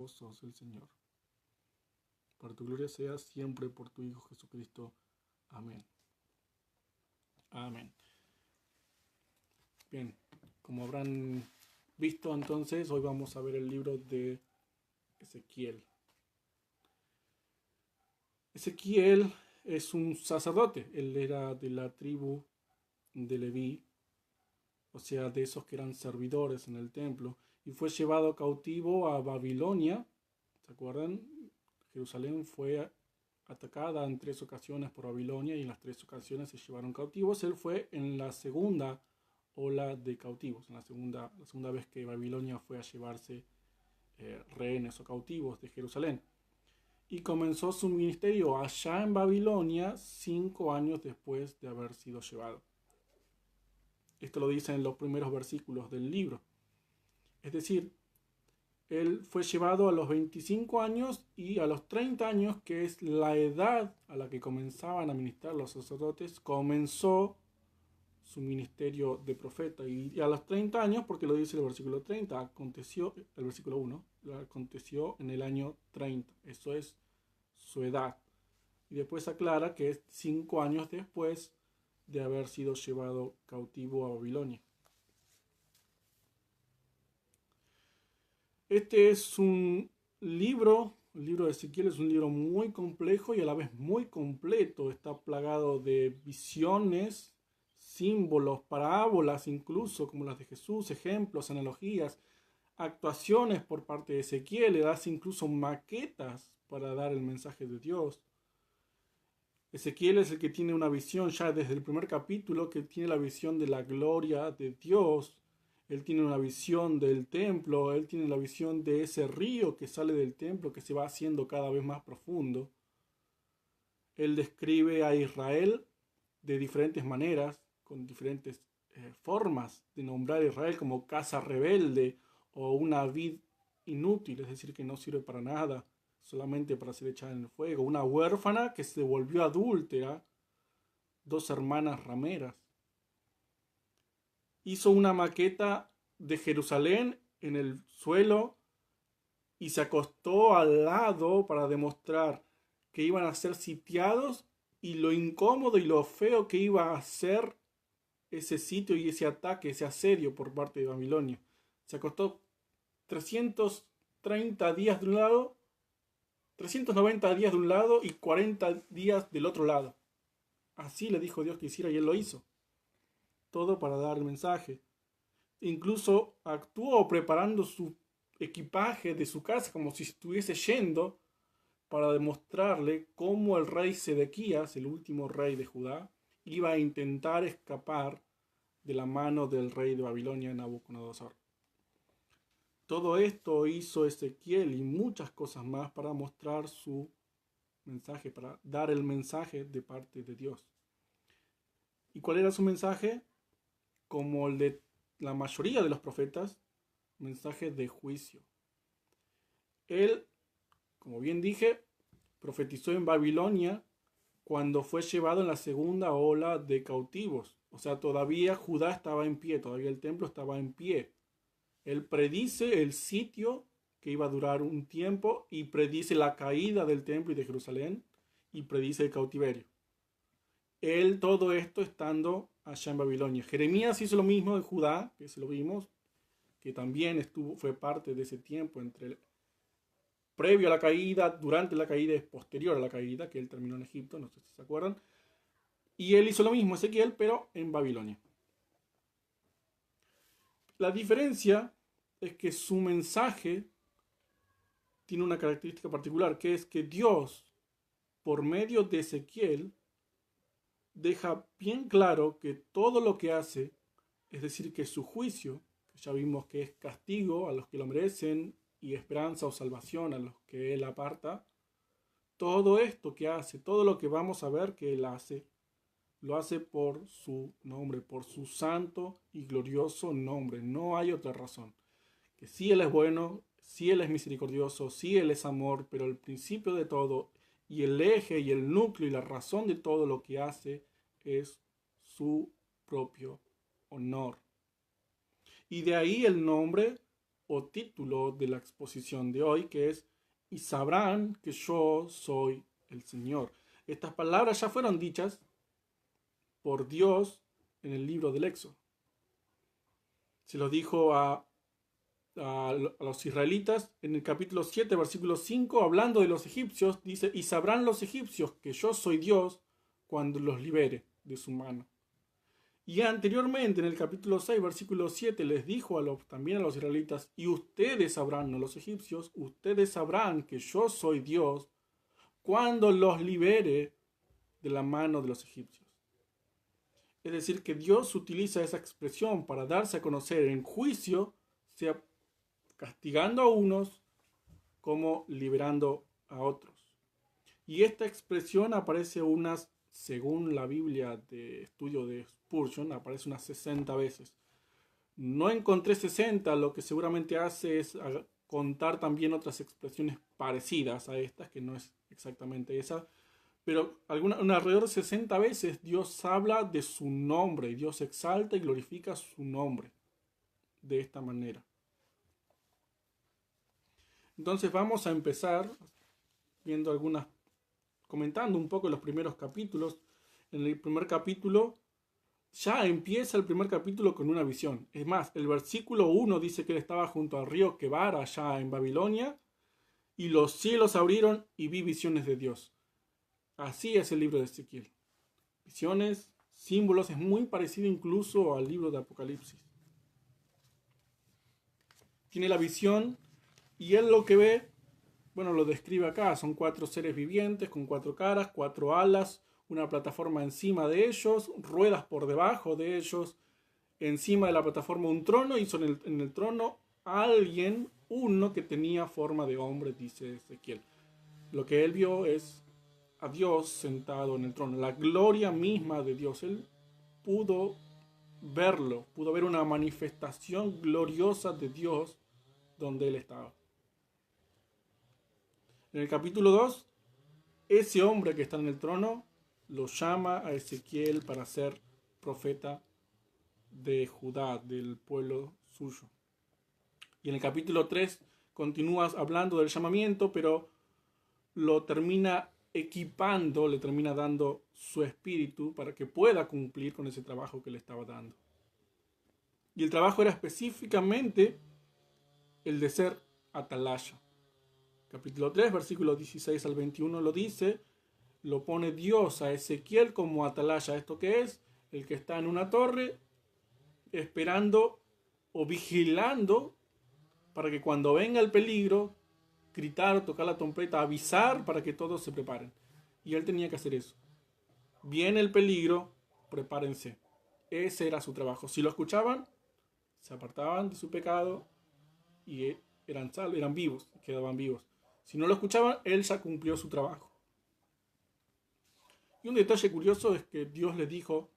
Vos sos el Señor. Para tu gloria sea siempre por tu Hijo Jesucristo. Amén. Amén. Bien, como habrán visto entonces, hoy vamos a ver el libro de Ezequiel. Ezequiel es un sacerdote. Él era de la tribu de Leví, o sea, de esos que eran servidores en el templo, y fue llevado cautivo a Babilonia. ¿Se acuerdan? Jerusalén fue atacada en 3 ocasiones por Babilonia y en las 3 ocasiones se llevaron cautivos. Él fue en la segunda ola de cautivos, en la segunda vez que Babilonia fue a llevarse rehenes o cautivos de Jerusalén. Y comenzó su ministerio allá en Babilonia 5 años después de haber sido llevado. Esto lo dice en los primeros versículos del libro. Es decir, él fue llevado a los 25 años y a los 30 años, que es la edad a la que comenzaban a ministrar los sacerdotes, comenzó su ministerio de profeta. Y a los 30 años, porque lo dice el versículo 30, aconteció, el versículo 1, aconteció en el año 30. Eso es su edad. Y después aclara que es 5 años después de haber sido llevado cautivo a Babilonia. Este es un libro, el libro de Ezequiel es un libro muy complejo y a la vez muy completo. Está plagado de visiones, símbolos, parábolas incluso, como las de Jesús, ejemplos, analogías, actuaciones por parte de Ezequiel. Le das incluso maquetas para dar el mensaje de Dios. Ezequiel es el que tiene una visión ya desde el primer capítulo, que tiene la visión de la gloria de Dios. Él tiene una visión del templo, él tiene la visión de ese río que sale del templo, que se va haciendo cada vez más profundo. Él describe a Israel de diferentes maneras, con diferentes formas de nombrar a Israel, como casa rebelde o una vid inútil, es decir, que no sirve para nada, solamente para ser echada en el fuego, una huérfana que se volvió adúltera, 2 hermanas rameras. Hizo una maqueta de Jerusalén en el suelo y se acostó al lado para demostrar que iban a ser sitiados y lo incómodo y lo feo que iba a ser ese sitio y ese ataque, ese asedio por parte de Babilonia. Se acostó 330 días de un lado, 390 días de un lado y 40 días del otro lado. Así le dijo Dios que hiciera y él lo hizo. Todo para dar el mensaje. Incluso actuó preparando su equipaje de su casa como si estuviese yendo para demostrarle cómo el rey Sedequías, el último rey de Judá, iba a intentar escapar de la mano del rey de Babilonia, Nabucodonosor. Todo esto hizo Ezequiel y muchas cosas más para mostrar su mensaje, para dar el mensaje de parte de Dios. ¿Y cuál era su mensaje? Como el de la mayoría de los profetas, mensaje de juicio. Él, como bien dije, profetizó en Babilonia cuando fue llevado en la segunda ola de cautivos. O sea, todavía Judá estaba en pie, todavía el templo estaba en pie. Él predice el sitio que iba a durar un tiempo y predice la caída del templo y de Jerusalén y predice el cautiverio. Él todo esto estando allá en Babilonia. Jeremías hizo lo mismo en Judá, que se lo vimos, que también fue parte de ese tiempo previo a la caída, durante la caída y posterior a la caída, que él terminó en Egipto, no sé si se acuerdan. Y él hizo lo mismo, Ezequiel, pero en Babilonia. La diferencia es que su mensaje tiene una característica particular, que es que Dios, por medio de Ezequiel, deja bien claro que todo lo que hace, es decir, que su juicio, que ya vimos que es castigo a los que lo merecen y esperanza o salvación a los que él aparta, todo esto que hace, todo lo que vamos a ver que él hace, lo hace por su nombre, por su santo y glorioso nombre. No hay otra razón. Que sí él es bueno, sí él es misericordioso, sí él es amor, pero el principio de todo y el eje y el núcleo y la razón de todo lo que hace es su propio honor. Y de ahí el nombre o título de la exposición de hoy, que es "Y sabrán que yo soy el Señor". Estas palabras ya fueron dichas por Dios en el libro del Éxodo. Se lo dijo a los israelitas en el capítulo 7, versículo 5, hablando de los egipcios, dice: "Y sabrán los egipcios que yo soy Dios cuando los libere de su mano". Y anteriormente, en el capítulo 6, versículo 7, les dijo también a los israelitas: "Y ustedes sabrán", no los egipcios, "ustedes sabrán que yo soy Dios cuando los libere de la mano de los egipcios". Es decir, que Dios utiliza esa expresión para darse a conocer en juicio, sea castigando a unos como liberando a otros. Y esta expresión aparece según la Biblia de estudio de Spurgeon, aparece unas 60 veces. No encontré 60, lo que seguramente hace es contar también otras expresiones parecidas a estas, que no es exactamente esa, pero alrededor de 60 veces Dios habla de su nombre, Dios exalta y glorifica su nombre de esta manera. Entonces vamos a empezar viendo comentando un poco los primeros capítulos. En el primer capítulo, ya empieza el primer capítulo con una visión. Es más, el versículo 1 dice que él estaba junto al río Quebar, allá en Babilonia, y los cielos abrieron y vi visiones de Dios. Así es el libro de Ezequiel. Visiones, símbolos, es muy parecido incluso al libro de Apocalipsis. Tiene la visión y él lo que ve, bueno, lo describe acá. Son 4 seres vivientes con 4 caras, 4 alas, una plataforma encima de ellos, ruedas por debajo de ellos, encima de la plataforma un trono, y en el trono uno que tenía forma de hombre, dice Ezequiel. Lo que él vio es a Dios sentado en el trono, la gloria misma de Dios. Él pudo verlo, pudo ver una manifestación gloriosa de Dios donde él estaba. En el capítulo 2, ese hombre que está en el trono lo llama a Ezequiel para ser profeta de Judá, del pueblo suyo. Y en el capítulo 3 continúa hablando del llamamiento, pero lo termina equipando, le termina dando su espíritu para que pueda cumplir con ese trabajo que le estaba dando. Y el trabajo era específicamente el de ser atalaya. Capítulo 3, versículos 16 al 21 lo dice, lo pone Dios a Ezequiel como atalaya. ¿Esto qué es? El que está en una torre esperando o vigilando para que cuando venga el peligro, gritar, tocar la trompeta, avisar para que todos se preparen. Y él tenía que hacer eso. Viene el peligro, prepárense. Ese era su trabajo. Si lo escuchaban, se apartaban de su pecado y eran vivos, quedaban vivos. Si no lo escuchaban, él ya cumplió su trabajo. Y un detalle curioso es que Dios les dijo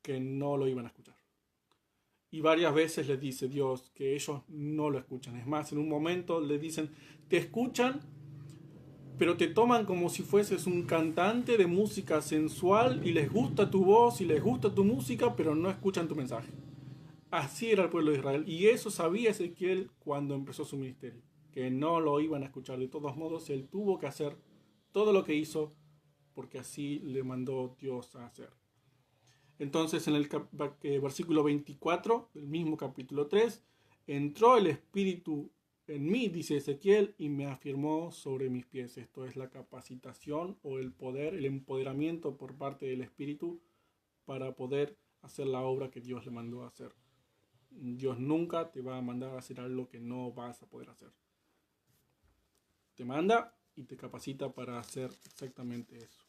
que no lo iban a escuchar. Y varias veces les dice Dios que ellos no lo escuchan. Es más, en un momento les dicen, te escuchan, pero te toman como si fueses un cantante de música sensual y les gusta tu voz y les gusta tu música, pero no escuchan tu mensaje. Así era el pueblo de Israel. Y eso sabía Ezequiel cuando empezó su ministerio, que no lo iban a escuchar. De todos modos, él tuvo que hacer todo lo que hizo porque así le mandó Dios a hacer. Entonces, en el versículo 24 del mismo capítulo 3, entró el Espíritu en mí, dice Ezequiel, y me afirmó sobre mis pies. Esto es la capacitación o el poder, el empoderamiento por parte del Espíritu para poder hacer la obra que Dios le mandó a hacer. Dios nunca te va a mandar a hacer algo que no vas a poder hacer. Te manda y te capacita para hacer exactamente eso.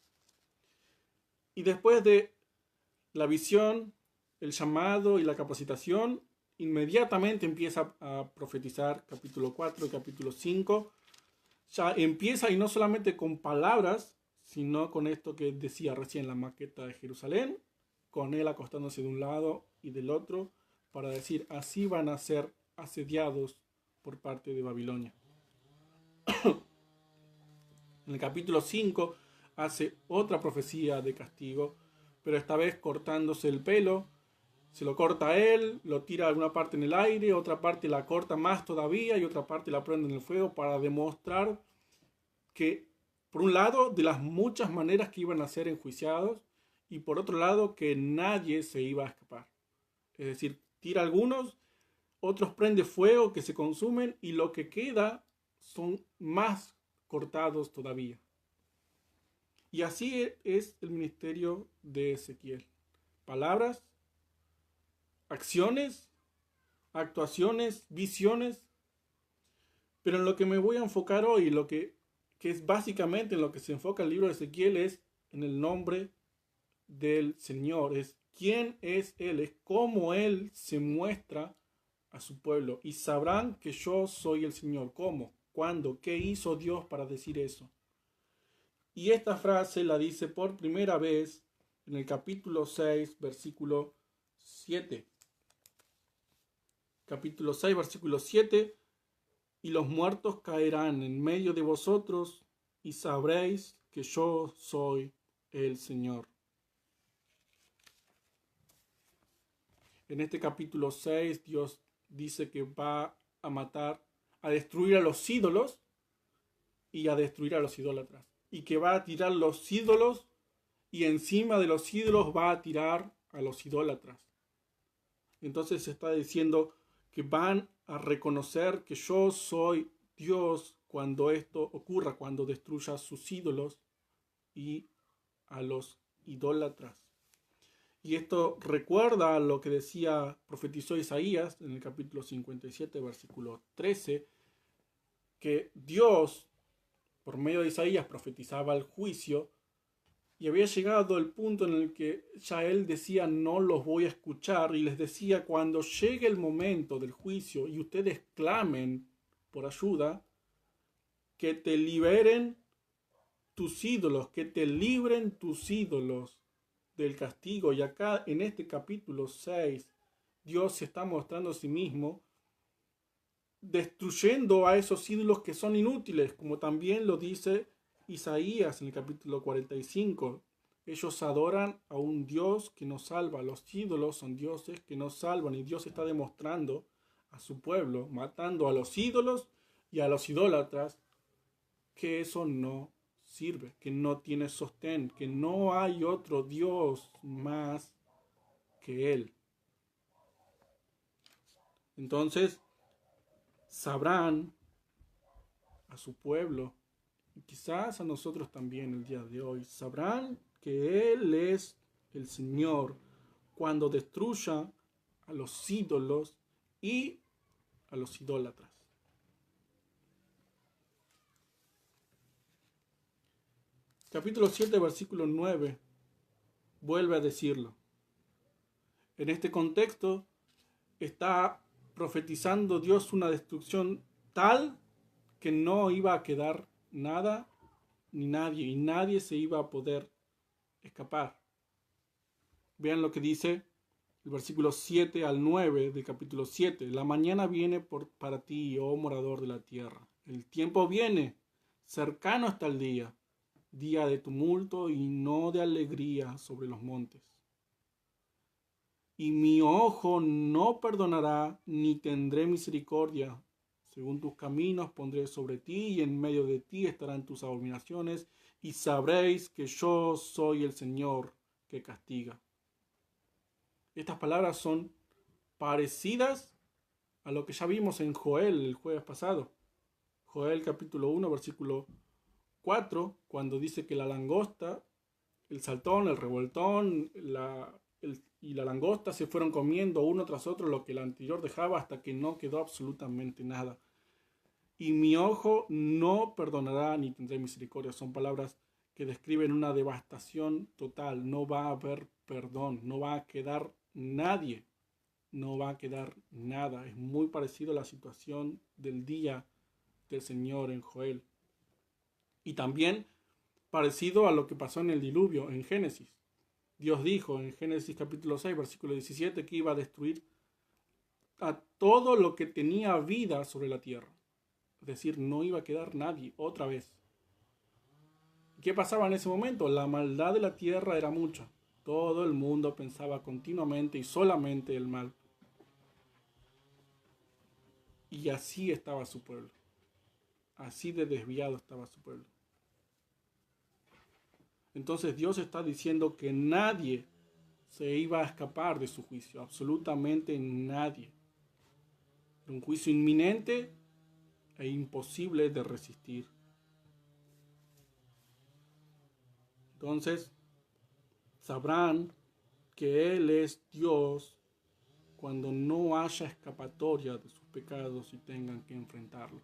Y después de la visión, el llamado y la capacitación, inmediatamente empieza a profetizar capítulo 4 y capítulo 5. Ya empieza, y no solamente con palabras, sino con esto que decía recién, la maqueta de Jerusalén, con él acostándose de un lado y del otro, para decir, así van a ser asediados por parte de Babilonia. En el capítulo 5 hace otra profecía de castigo, pero esta vez cortándose el pelo, se lo corta a él, lo tira alguna parte en el aire, otra parte la corta más todavía y otra parte la prende en el fuego para demostrar que, por un lado, de las muchas maneras que iban a ser enjuiciados y por otro lado, que nadie se iba a escapar. Es decir, tira algunos, otros prende fuego que se consumen y lo que queda son más cortados todavía. Y así es el ministerio de Ezequiel. Palabras, acciones, actuaciones, visiones. Pero en lo que me voy a enfocar hoy, que es básicamente en lo que se enfoca el libro de Ezequiel, es en el nombre del Señor. Es quién es Él, es cómo Él se muestra a su pueblo. Y sabrán que yo soy el Señor. ¿Cómo? ¿Cuándo? ¿Qué hizo Dios para decir eso? Y esta frase la dice por primera vez en el capítulo 6, versículo 7. Capítulo 6, versículo 7. Y los muertos caerán en medio de vosotros y sabréis que yo soy el Señor. En este capítulo 6, Dios dice que va a matar, a destruir a los ídolos y a destruir a los idólatras. Y que va a tirar los ídolos y encima de los ídolos va a tirar a los idólatras. Entonces se está diciendo que van a reconocer que yo soy Dios cuando esto ocurra, cuando destruya sus ídolos y a los idólatras. Y esto recuerda lo que profetizó Isaías en el capítulo 57, versículo 13, que Dios, por medio de Isaías, profetizaba el juicio y había llegado el punto en el que ya él decía no los voy a escuchar y les decía cuando llegue el momento del juicio y ustedes clamen por ayuda, que te liberen tus ídolos, que te libren tus ídolos del castigo. Y acá en este capítulo 6, Dios se está mostrando a sí mismo destruyendo a esos ídolos que son inútiles, como también lo dice Isaías en el capítulo 45. Ellos adoran a un Dios que nos salva. Los ídolos son dioses que nos salvan y Dios está demostrando a su pueblo, matando a los ídolos y a los idólatras, que eso no sirve, que no tiene sostén, que no hay otro Dios más que Él. Entonces, sabrán a su pueblo, y quizás a nosotros también el día de hoy, sabrán que Él es el Señor cuando destruya a los ídolos y a los idólatras. Capítulo 7, versículo 9, vuelve a decirlo. En este contexto está profetizando Dios una destrucción tal que no iba a quedar nada ni nadie, y nadie se iba a poder escapar. Vean lo que dice el versículo 7 al 9 del capítulo 7. La mañana viene para ti, oh morador de la tierra. El tiempo viene, cercano está el día de tumulto y no de alegría sobre los montes. Y mi ojo no perdonará, ni tendré misericordia. Según tus caminos pondré sobre ti, y en medio de ti estarán tus abominaciones, y sabréis que yo soy el Señor que castiga. Estas palabras son parecidas a lo que ya vimos en Joel el jueves pasado. Joel capítulo 1, versículo 4, cuando dice que la langosta, el saltón, el revoltón, y la langosta se fueron comiendo uno tras otro lo que el anterior dejaba hasta que no quedó absolutamente nada. Y mi ojo no perdonará ni tendré misericordia. Son palabras que describen una devastación total. No va a haber perdón, no va a quedar nadie, no va a quedar nada. Es muy parecido a la situación del día del Señor en Joel. Y también parecido a lo que pasó en el diluvio en Génesis. Dios dijo en Génesis capítulo 6, versículo 17, que iba a destruir a todo lo que tenía vida sobre la tierra. Es decir, no iba a quedar nadie otra vez. ¿Qué pasaba en ese momento? La maldad de la tierra era mucha. Todo el mundo pensaba continuamente y solamente el mal. Y así estaba su pueblo. Así de desviado estaba su pueblo. Entonces Dios está diciendo que nadie se iba a escapar de su juicio. Absolutamente nadie. Un juicio inminente e imposible de resistir. Entonces sabrán que Él es Dios cuando no haya escapatoria de sus pecados y tengan que enfrentarlo.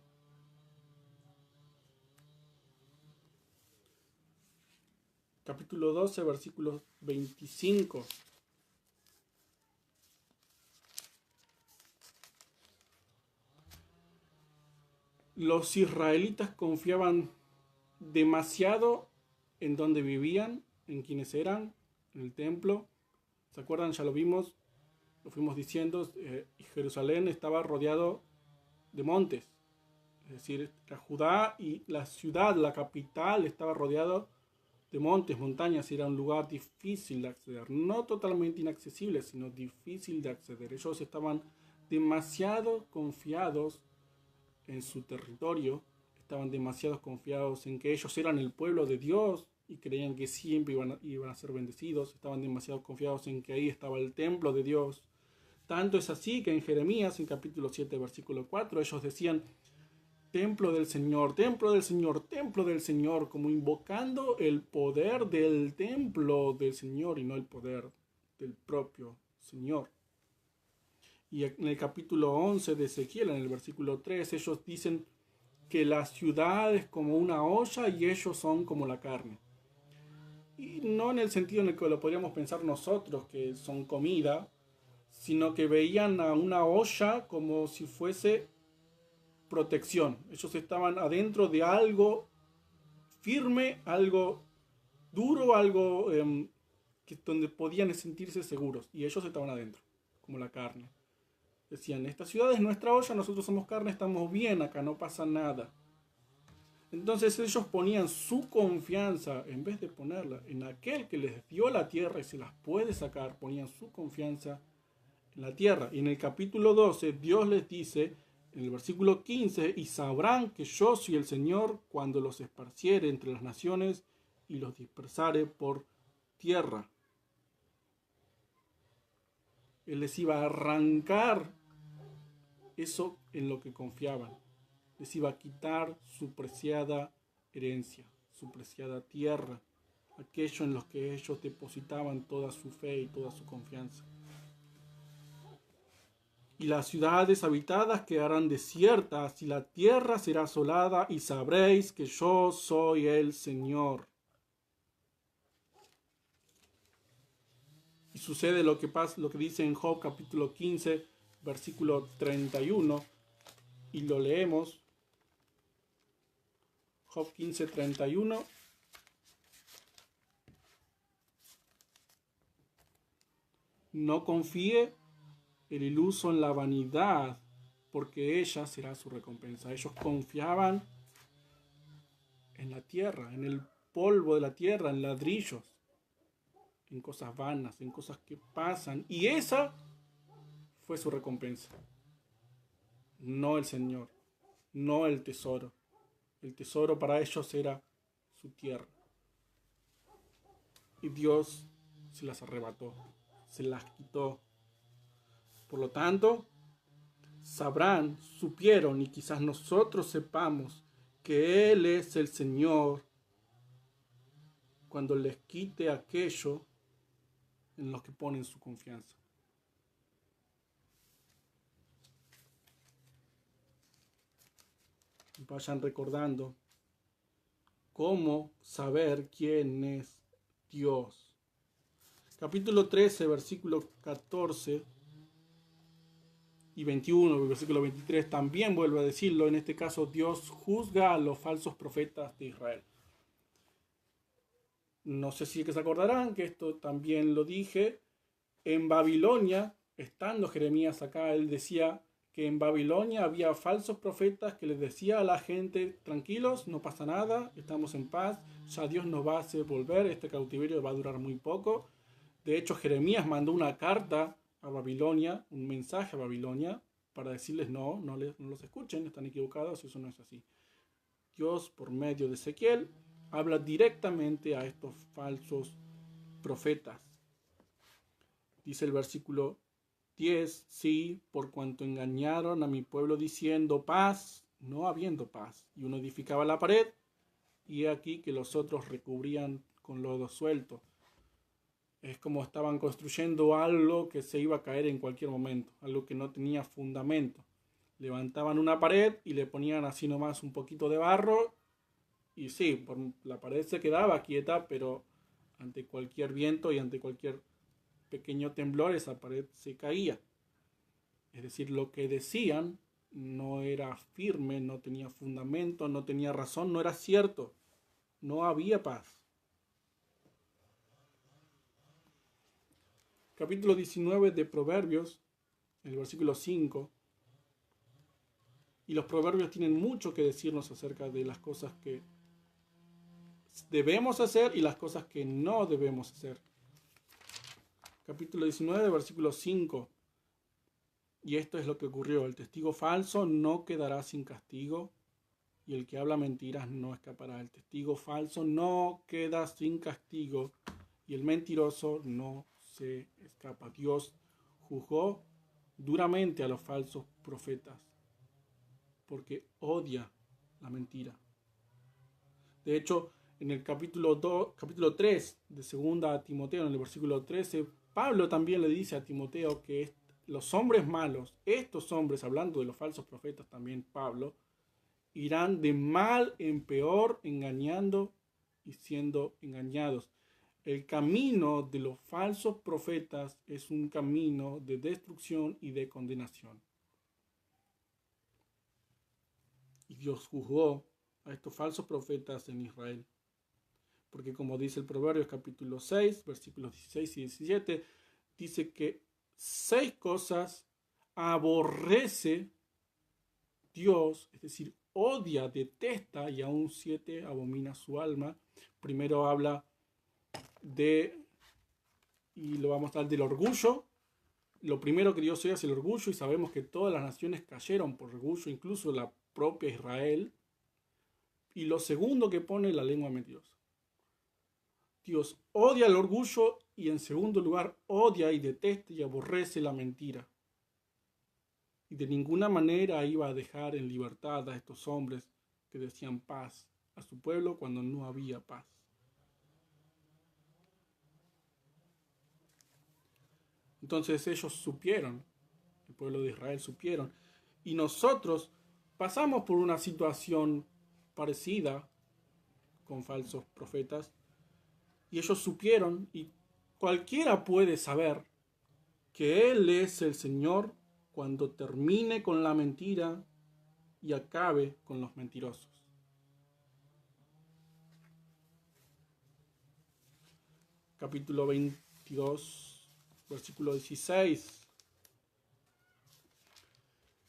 Capítulo 12, versículo 25. Los israelitas confiaban demasiado en donde vivían, en quienes eran, en el templo. ¿Se acuerdan? Ya lo vimos, lo fuimos diciendo. Jerusalén estaba rodeado de montes. Es decir, la Judá y la ciudad, la capital, estaba rodeado de montes, montañas, y era un lugar difícil de acceder. No totalmente inaccesible, sino difícil de acceder. Ellos estaban demasiado confiados en su territorio, estaban demasiado confiados en que ellos eran el pueblo de Dios y creían que siempre iban a ser bendecidos. Estaban demasiado confiados en que ahí estaba el templo de Dios. Tanto es así que en Jeremías, en capítulo 7, versículo 4, ellos decían: templo del Señor, templo del Señor, templo del Señor, como invocando el poder del templo del Señor y no el poder del propio Señor. Y en el capítulo 11 de Ezequiel, en el versículo 3, ellos dicen que la ciudad es como una olla y ellos son como la carne. Y no en el sentido en el que lo podríamos pensar nosotros, que son comida, sino que veían a una olla como si fuese protección. Ellos estaban adentro de algo firme, algo duro, algo donde podían sentirse seguros. Y ellos estaban adentro, como la carne. Decían: esta ciudad es nuestra olla, nosotros somos carne, estamos bien acá, no pasa nada. Entonces ellos ponían su confianza, en vez de ponerla en aquel que les dio la tierra y se las puede sacar, ponían su confianza en la tierra. Y en el capítulo 12 Dios les dice, en el versículo 15: y sabrán que yo soy el Señor cuando los esparciere entre las naciones y los dispersare por tierra. Él les iba a arrancar eso en lo que confiaban. Les iba a quitar su preciada herencia, su preciada tierra, aquello en lo que ellos depositaban toda su fe y toda su confianza. Y las ciudades habitadas quedarán desiertas, y la tierra será asolada, y sabréis que yo soy el Señor. Y sucede lo que dice en Job capítulo 15, versículo 31, y lo leemos. Job 15, 31. No confíe el iluso en la vanidad, porque ella será su recompensa. Ellos confiaban en la tierra, en el polvo de la tierra, en ladrillos, en cosas vanas, en cosas que pasan. Y esa fue su recompensa. No el Señor, no el tesoro. El tesoro para ellos era su tierra. Y Dios se las arrebató, se las quitó. Por lo tanto, supieron, y quizás nosotros sepamos, que Él es el Señor cuando les quite aquello en lo que ponen su confianza. Y vayan recordando cómo saber quién es Dios. Capítulo 13, versículo 14 y 21, versículo 23, también vuelve a decirlo. En este caso, Dios juzga a los falsos profetas de Israel. No sé si se acordarán que esto también lo dije. En Babilonia, estando Jeremías acá, él decía que en Babilonia había falsos profetas que les decía a la gente: tranquilos, no pasa nada, estamos en paz, ya Dios nos va a hacer volver, este cautiverio va a durar muy poco, De hecho, Jeremías mandó una carta a Babilonia, un mensaje a Babilonia, para decirles no los escuchen, están equivocados, eso no es así. Dios, por medio de Ezequiel, habla directamente a estos falsos profetas. Dice el versículo 10, sí, por cuanto engañaron a mi pueblo diciendo paz, no habiendo paz. Y uno edificaba la pared, y he aquí que los otros recubrían con lodo suelto. Es como estaban construyendo algo que se iba a caer en cualquier momento, algo que no tenía fundamento. Levantaban una pared y le ponían así nomás un poquito de barro, y sí, la pared se quedaba quieta, pero ante cualquier viento y ante cualquier pequeño temblor esa pared se caía. Es decir, lo que decían no era firme, no tenía fundamento, no tenía razón, no era cierto. No había paz. Capítulo 19 de Proverbios, el versículo 5. Y los proverbios tienen mucho que decirnos acerca de las cosas que debemos hacer y las cosas que no debemos hacer. Capítulo 19, versículo 5. Y esto es lo que ocurrió. El testigo falso no quedará sin castigo, y el que habla mentiras no escapará. El testigo falso no queda sin castigo, y el mentiroso no se escapa. Dios juzgó duramente a los falsos profetas, porque odia la mentira. De hecho, en el capítulo 3 de 2 Timoteo, en el versículo 13, Pablo también le dice a Timoteo que los hombres malos, estos hombres, hablando de los falsos profetas también Pablo, irán de mal en peor, engañando y siendo engañados. El camino de los falsos profetas es un camino de destrucción y de condenación. Y Dios juzgó a estos falsos profetas en Israel. Porque como dice el Proverbios capítulo 6, versículos 16 y 17, dice que 6 cosas aborrece Dios, es decir, odia, detesta, y aún 7 abomina su alma. Primero habla y lo vamos a hablar del orgullo. Lo primero que Dios odia es el orgullo, y sabemos que todas las naciones cayeron por orgullo, incluso la propia Israel. Y lo segundo que pone, la lengua mentirosa. Dios odia el orgullo, y en segundo lugar odia y detesta y aborrece la mentira. Y de ninguna manera iba a dejar en libertad a estos hombres que decían paz a su pueblo cuando no había paz. Entonces ellos supieron, el pueblo de Israel supieron, y nosotros pasamos por una situación parecida con falsos profetas, y ellos supieron, y cualquiera puede saber que Él es el Señor cuando termine con la mentira y acabe con los mentirosos. Capítulo 22, versículo 16.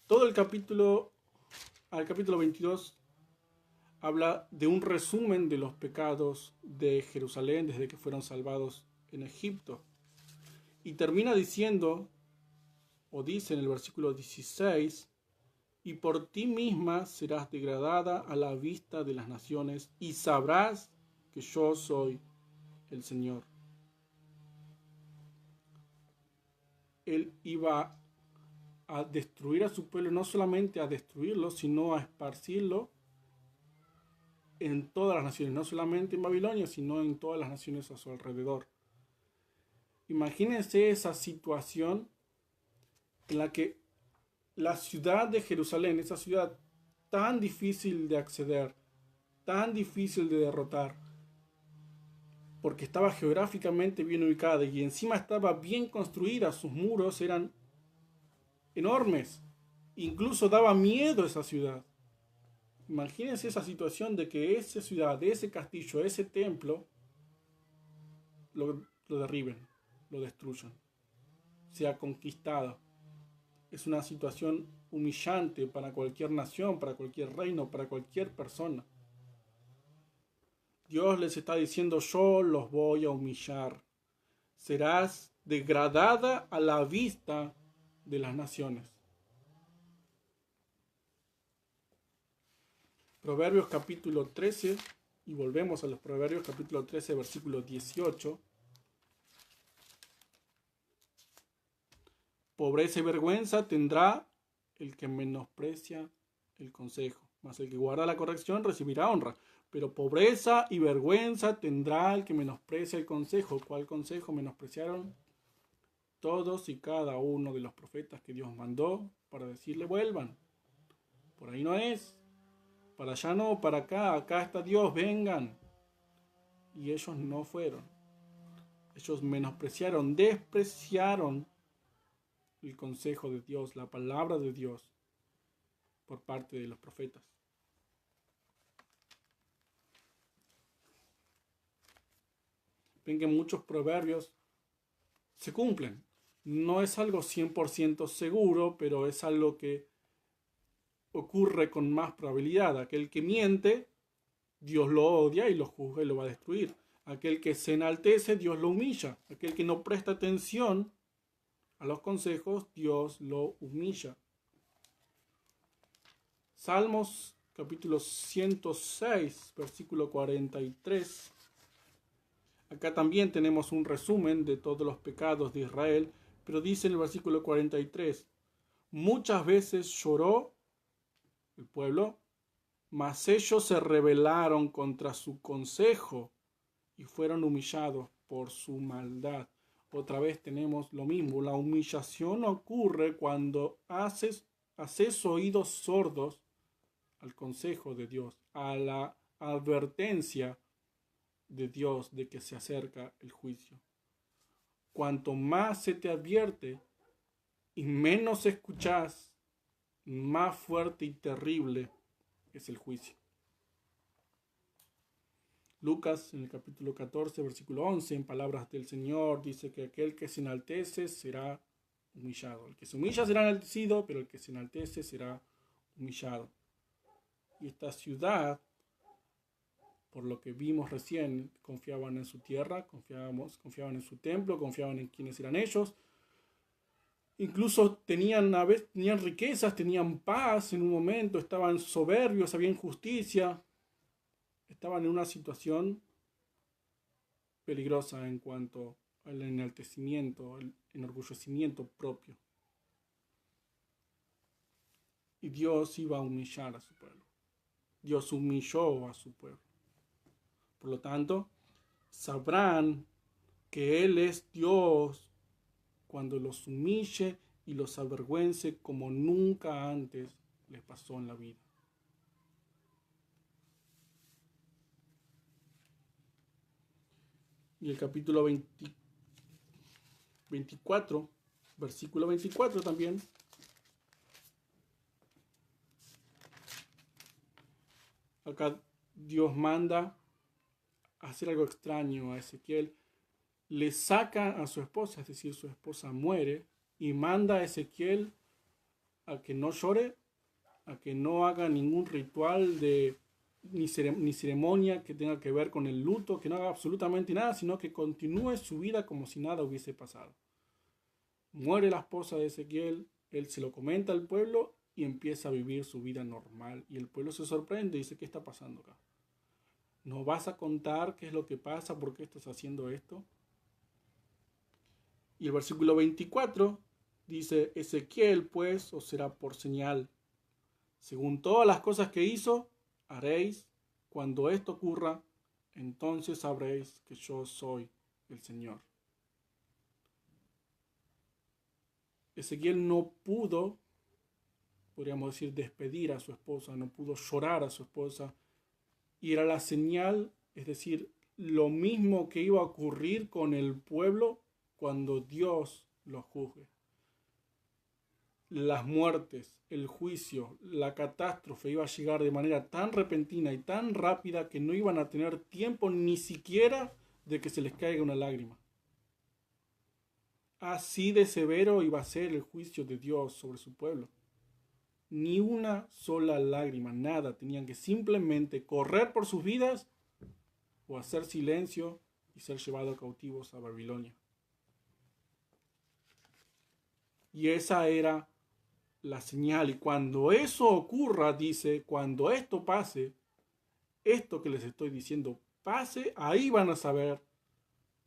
Todo el capítulo, al capítulo 22, habla de un resumen de los pecados de Jerusalén desde que fueron salvados en Egipto. Y termina diciendo, o dice en el versículo 16, y por ti misma serás degradada a la vista de las naciones, y sabrás que yo soy el Señor. Él iba a destruir a su pueblo, no solamente a destruirlo, sino a esparcirlo en todas las naciones, no solamente en Babilonia, sino en todas las naciones a su alrededor. Imagínense esa situación en la que la ciudad de Jerusalén, esa ciudad tan difícil de acceder, tan difícil de derrotar, porque estaba geográficamente bien ubicada y encima estaba bien construida, sus muros eran enormes, incluso daba miedo esa ciudad. Imagínense esa situación de que esa ciudad, ese castillo, ese templo, lo derriben, lo destruyan, sea conquistado. Es una situación humillante para cualquier nación, para cualquier reino, para cualquier persona. Dios les está diciendo, yo los voy a humillar. serás degradada a la vista de las naciones. Proverbios capítulo 13, y volvemos a los Proverbios capítulo 13, versículo 18. Pobreza y vergüenza tendrá el que menosprecia el consejo, mas el que guarda la corrección recibirá honra. Pero pobreza y vergüenza tendrá el que menosprecia el consejo. ¿Cuál consejo menospreciaron? Todos y cada uno de los profetas que Dios mandó para decirle vuelvan. Por ahí no es. Para allá no, para acá. Acá está Dios, vengan. Y ellos no fueron. Ellos menospreciaron, despreciaron el consejo de Dios, la palabra de Dios por parte de los profetas. Ven que muchos proverbios se cumplen. No es algo 100% seguro, pero es algo que ocurre con más probabilidad. Aquel que miente, Dios lo odia y lo juzga y lo va a destruir. Aquel que se enaltece, Dios lo humilla. Aquel que no presta atención a los consejos, Dios lo humilla. Salmos capítulo 106, versículo 43. Acá también tenemos un resumen de todos los pecados de Israel, pero dice en el versículo 43, muchas veces lloró el pueblo, mas ellos se rebelaron contra su consejo y fueron humillados por su maldad. Otra vez tenemos lo mismo, la humillación ocurre cuando haces oídos sordos al consejo de Dios, a la advertencia de Dios de que se acerca el juicio. Cuanto más se te advierte y menos escuchás, más fuerte y terrible es el juicio. Lucas en el capítulo 14, versículo 11, en palabras del Señor, dice que aquel que se enaltece será humillado. El que se humilla será enaltecido, pero el que se enaltece será humillado. Y esta ciudad, por lo que vimos recién, confiaban en su tierra, confiaban en su templo, confiaban en quienes eran ellos. Incluso tenían riquezas, tenían paz en un momento, estaban soberbios, había injusticia. Estaban en una situación peligrosa en cuanto al enaltecimiento, al enorgullecimiento propio. Y Dios iba a humillar a su pueblo. Dios humilló a su pueblo. Por lo tanto, sabrán que Él es Dios cuando los humille y los avergüence como nunca antes les pasó en la vida. Y el capítulo 24, versículo 24 también. Acá Dios manda hacer algo extraño a Ezequiel. Le saca a su esposa, es decir, su esposa muere, y manda a Ezequiel a que no llore, a que no haga ningún ritual ni ceremonia que tenga que ver con el luto, que no haga absolutamente nada, sino que continúe su vida como si nada hubiese pasado. Muere la esposa de Ezequiel, él se lo comenta al pueblo y empieza a vivir su vida normal. Y el pueblo se sorprende y dice, ¿qué está pasando acá? ¿Nos vas a contar qué es lo que pasa? ¿Por qué estás haciendo esto? Y el versículo 24 dice, Ezequiel pues os será por señal. Según todas las cosas que hizo, haréis. Cuando esto ocurra, entonces sabréis que yo soy el Señor. Ezequiel no pudo, podríamos decir, despedir a su esposa, no pudo llorar a su esposa. Y era la señal, es decir, lo mismo que iba a ocurrir con el pueblo cuando Dios los juzgue. Las muertes, el juicio, la catástrofe iba a llegar de manera tan repentina y tan rápida que no iban a tener tiempo ni siquiera de que se les caiga una lágrima. Así de severo iba a ser el juicio de Dios sobre su pueblo. Ni una sola lágrima, nada. Tenían que simplemente correr por sus vidas o hacer silencio y ser llevados cautivos a Babilonia. Y esa era la señal. Y cuando eso ocurra, dice, cuando esto pase, esto que les estoy diciendo pase, ahí van a saber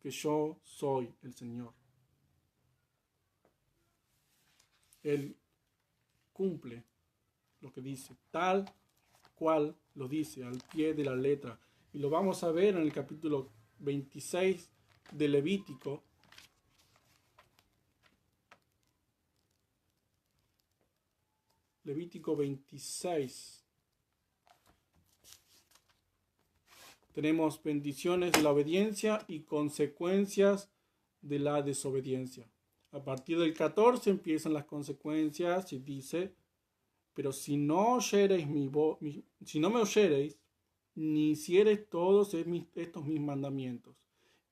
que yo soy el Señor. Él cumple lo que dice, tal cual lo dice, al pie de la letra. Y lo vamos a ver en el capítulo 26 de Levítico. Levítico 26. Tenemos bendiciones de la obediencia y consecuencias de la desobediencia. A partir del 14 empiezan las consecuencias y dice: pero si no oyereis si no me oyereis, ni hiciereis todos estos mis mandamientos,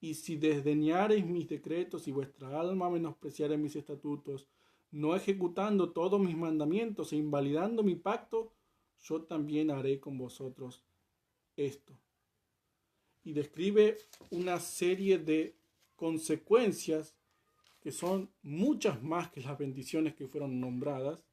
y si desdeñareis mis decretos y vuestra alma menospreciare mis estatutos, no ejecutando todos mis mandamientos e invalidando mi pacto, yo también haré con vosotros esto. Y describe una serie de consecuencias que son muchas más que las bendiciones que fueron nombradas.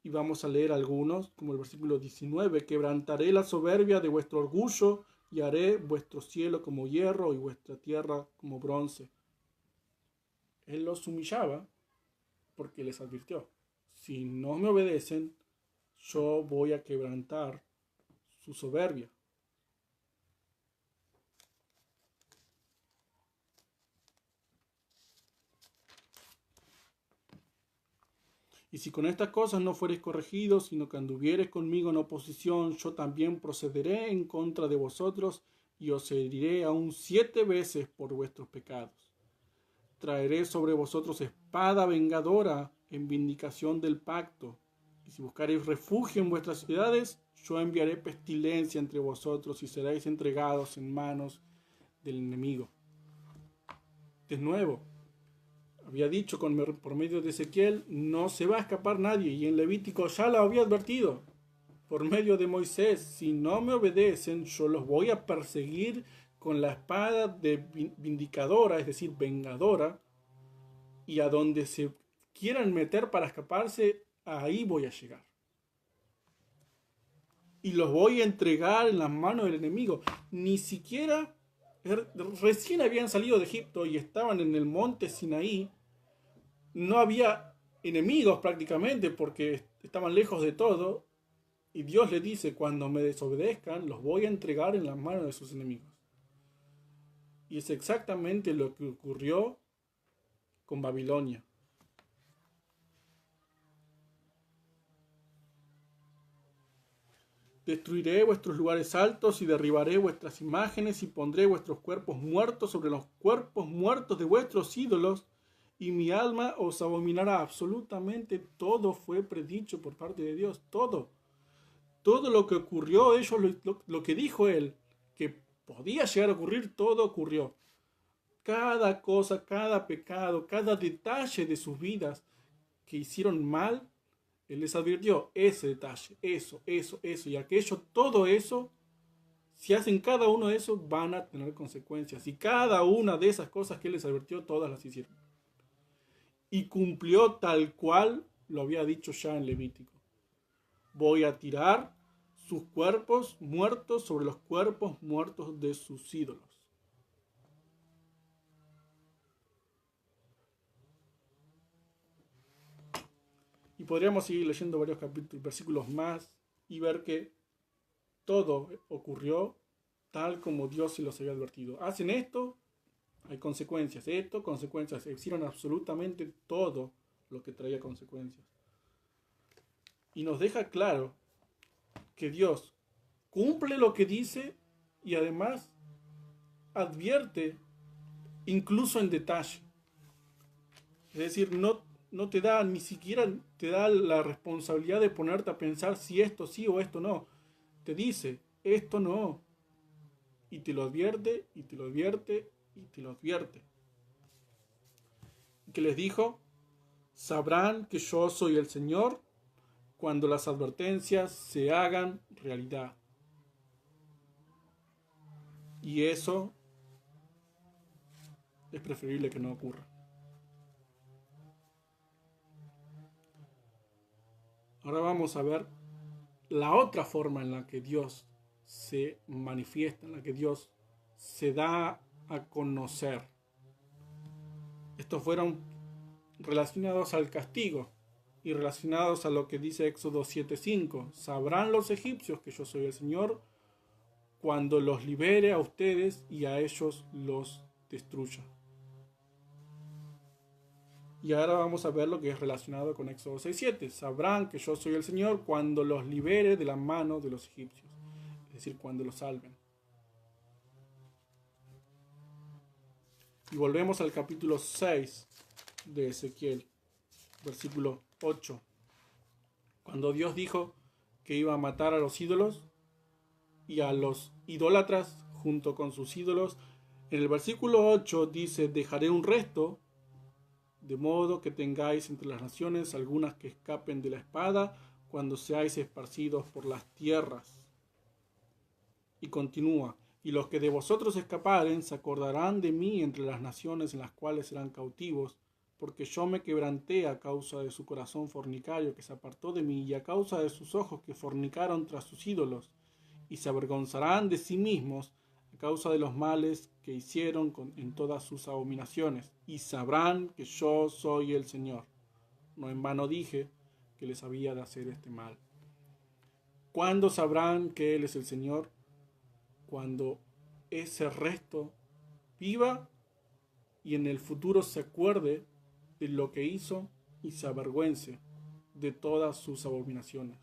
Y vamos a leer algunos, como el versículo 19: quebrantaré la soberbia de vuestro orgullo y haré vuestro cielo como hierro y vuestra tierra como bronce. Él los humillaba porque les advirtió: si no me obedecen, yo voy a quebrantar su soberbia. Y si con estas cosas no fuereis corregidos, sino que anduviereis conmigo en oposición, yo también procederé en contra de vosotros y os heriré aún 7 veces por vuestros pecados. Traeré sobre vosotros espada vengadora en vindicación del pacto. Y si buscareis refugio en vuestras ciudades, yo enviaré pestilencia entre vosotros y seréis entregados en manos del enemigo. De nuevo, había dicho por medio de Ezequiel, no se va a escapar nadie, y en Levítico ya lo había advertido por medio de Moisés: si no me obedecen, yo los voy a perseguir con la espada de vindicadora, es decir, vengadora, y a donde se quieran meter para escaparse, ahí voy a llegar. Y los voy a entregar en las manos del enemigo. Ni siquiera recién habían salido de Egipto y estaban en el monte Sinaí. No había enemigos prácticamente porque estaban lejos de todo. Y Dios le dice: cuando me desobedezcan, los voy a entregar en las manos de sus enemigos. Y es exactamente lo que ocurrió con Babilonia. Destruiré vuestros lugares altos y derribaré vuestras imágenes y pondré vuestros cuerpos muertos sobre los cuerpos muertos de vuestros ídolos, y mi alma os abominará. Absolutamente todo fue predicho por parte de Dios. Todo lo que ocurrió, lo que dijo él, que podía llegar a ocurrir, todo ocurrió. Cada cosa, cada pecado, cada detalle de sus vidas que hicieron mal, él les advirtió: ese detalle, eso y aquello, todo eso, si hacen cada uno de esos, van a tener consecuencias. Y cada una de esas cosas que él les advirtió, todas las hicieron. Y cumplió tal cual lo había dicho ya en Levítico: voy a tirar sus cuerpos muertos sobre los cuerpos muertos de sus ídolos. Y podríamos seguir leyendo varios capítulos, versículos más, y ver que todo ocurrió tal como Dios se los había advertido. Hacen esto, hay consecuencias. Esto, consecuencias. Hicieron absolutamente todo lo que traía consecuencias. Y nos deja claro que Dios cumple lo que dice y además advierte incluso en detalle. Es decir, no te da, ni siquiera te da la responsabilidad de ponerte a pensar si esto sí o esto no. Te dice: esto no. Y te lo advierte, y te lo advierte, y te lo advierte. ¿Qué les dijo? Sabrán que yo soy el Señor cuando las advertencias se hagan realidad. Y eso es preferible que no ocurra. Ahora vamos a ver la otra forma en la que Dios se manifiesta, en la que Dios se da a conocer. Estos fueron relacionados al castigo y relacionados a lo que dice Éxodo 7:5. Sabrán los egipcios que yo soy el Señor cuando los libere a ustedes y a ellos los destruya. Y ahora vamos a ver lo que es relacionado con Éxodo 6:7. Sabrán que yo soy el Señor cuando los libere de la mano de los egipcios, es decir, cuando los salven. Y volvemos al capítulo 6 de Ezequiel, versículo 8. Cuando Dios dijo que iba a matar a los ídolos y a los idólatras junto con sus ídolos, en el versículo 8 dice: dejaré un resto, de modo que tengáis entre las naciones algunas que escapen de la espada cuando seáis esparcidos por las tierras. Y continúa: y los que de vosotros escaparen se acordarán de mí entre las naciones en las cuales serán cautivos, porque yo me quebranté a causa de su corazón fornicario que se apartó de mí, y a causa de sus ojos que fornicaron tras sus ídolos, y se avergonzarán de sí mismos a causa de los males que hicieron en todas sus abominaciones, y sabrán que yo soy el Señor. No en vano dije que les había de hacer este mal. ¿Cuándo sabrán que Él es el Señor? Cuando ese resto viva y en el futuro se acuerde de lo que hizo y se avergüence de todas sus abominaciones.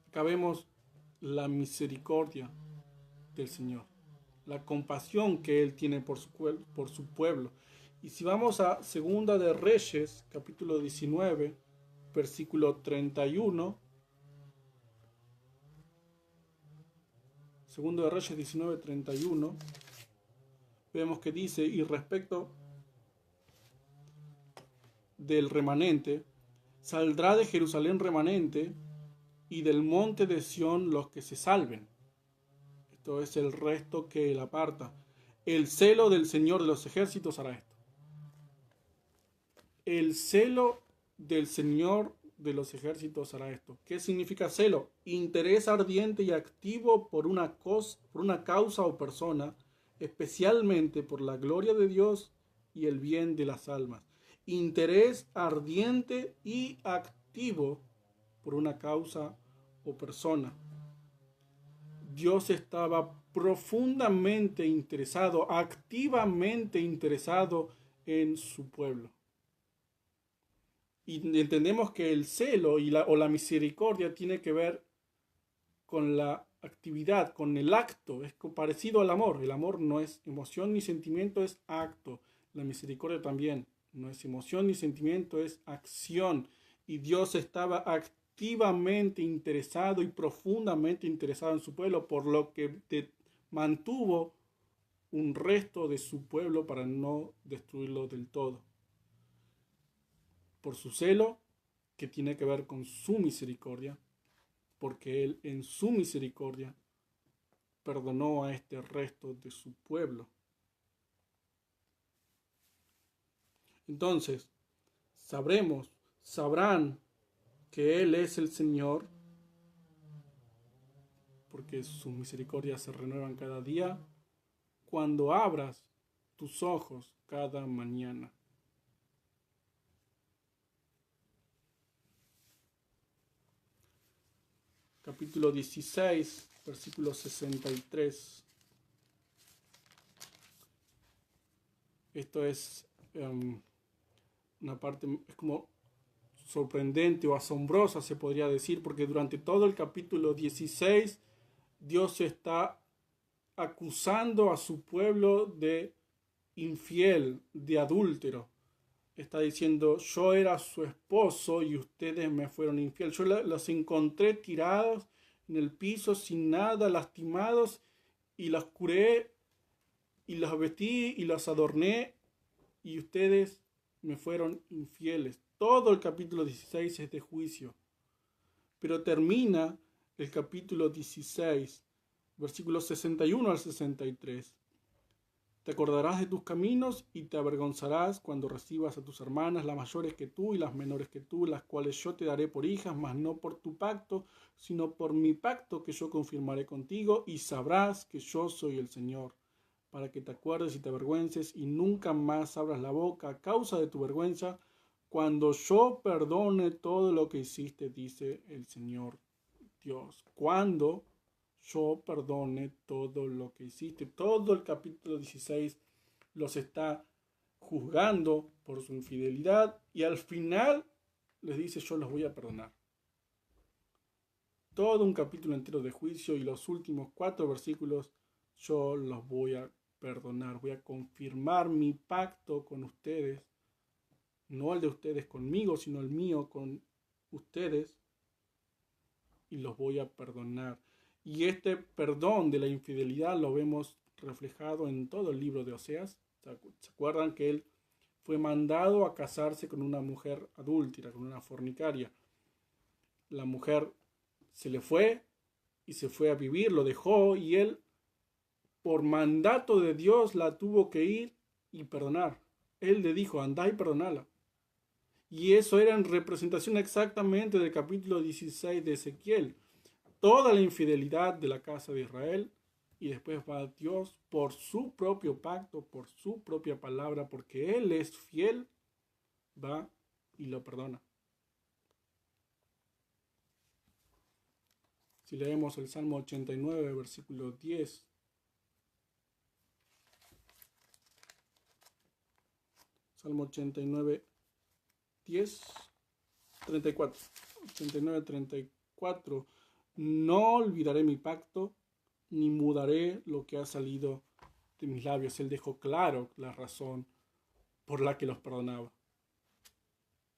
Acá vemos la misericordia del Señor, la compasión que Él tiene por su pueblo. Y si vamos a Segunda de Reyes, capítulo 19, versículo 31, Segundo de Reyes 19:31, vemos que dice: y respecto del remanente, saldrá de Jerusalén remanente, y del monte de Sión los que se salven. Esto es el resto que él aparta. El celo del Señor de los ejércitos hará esto. El celo del Señor de los ejércitos hará esto. ¿Qué significa celo? Interés ardiente y activo por una causa o persona, especialmente por la gloria de Dios y el bien de las almas. Interés ardiente y activo por una causa o persona. Dios estaba profundamente interesado, activamente interesado en su pueblo. Y entendemos que el celo o la misericordia tiene que ver con la actividad, con el acto. Es parecido al amor. El amor no es emoción ni sentimiento, es acto. La misericordia también no es emoción ni sentimiento, es acción. Y Dios estaba activamente interesado y profundamente interesado en su pueblo, por lo que mantuvo un resto de su pueblo para no destruirlo del todo. Por su celo, que tiene que ver con su misericordia, porque Él en su misericordia perdonó a este resto de su pueblo. Entonces, sabrán que Él es el Señor, porque sus misericordias se renuevan cada día, cuando abras tus ojos cada mañana. Capítulo 16, versículo 63. Esto es una parte, es como sorprendente o asombrosa, se podría decir, porque durante todo el capítulo 16 Dios está acusando a su pueblo de infiel, de adúltero. Está diciendo: yo era su esposo y ustedes me fueron infiel. Yo los encontré tirados en el piso sin nada, lastimados, y los curé y los vestí y los adorné, y ustedes me fueron infieles. Todo el capítulo 16 es de juicio. Pero termina el capítulo 16, versículos 61 al 63, Te acordarás de tus caminos y te avergonzarás cuando recibas a tus hermanas, las mayores que tú y las menores que tú, las cuales yo te daré por hijas, mas no por tu pacto, sino por mi pacto que yo confirmaré contigo, y sabrás que yo soy el Señor, para que te acuerdes y te avergüences y nunca más abras la boca a causa de tu vergüenza, cuando yo perdone todo lo que hiciste, dice el Señor Dios. Cuando yo perdone todo lo que hiciste. Todo el capítulo 16 los está juzgando por su infidelidad y al final les dice: yo los voy a perdonar. Todo un capítulo entero de juicio y los últimos 4 versículos: yo los voy a perdonar, voy a confirmar mi pacto con ustedes, no el de ustedes conmigo, sino el mío con ustedes, y los voy a perdonar. Y este perdón de la infidelidad lo vemos reflejado en todo el libro de Oseas. ¿Se acuerdan que él fue mandado a casarse con una mujer adúltera, con una fornicaria? La mujer se le fue y se fue a vivir, lo dejó, y él, por mandato de Dios, la tuvo que ir y perdonar. Él le dijo: andá y perdonala. Y eso era en representación exactamente del capítulo 16 de Ezequiel. Toda la infidelidad de la casa de Israel, y después va Dios por su propio pacto, por su propia palabra, porque Él es fiel, va y lo perdona. Si leemos el Salmo 89, versículo 10, Salmo 89, 10, 34, 89, 34, no olvidaré mi pacto, ni mudaré lo que ha salido de mis labios. Él dejó claro la razón por la que los perdonaba.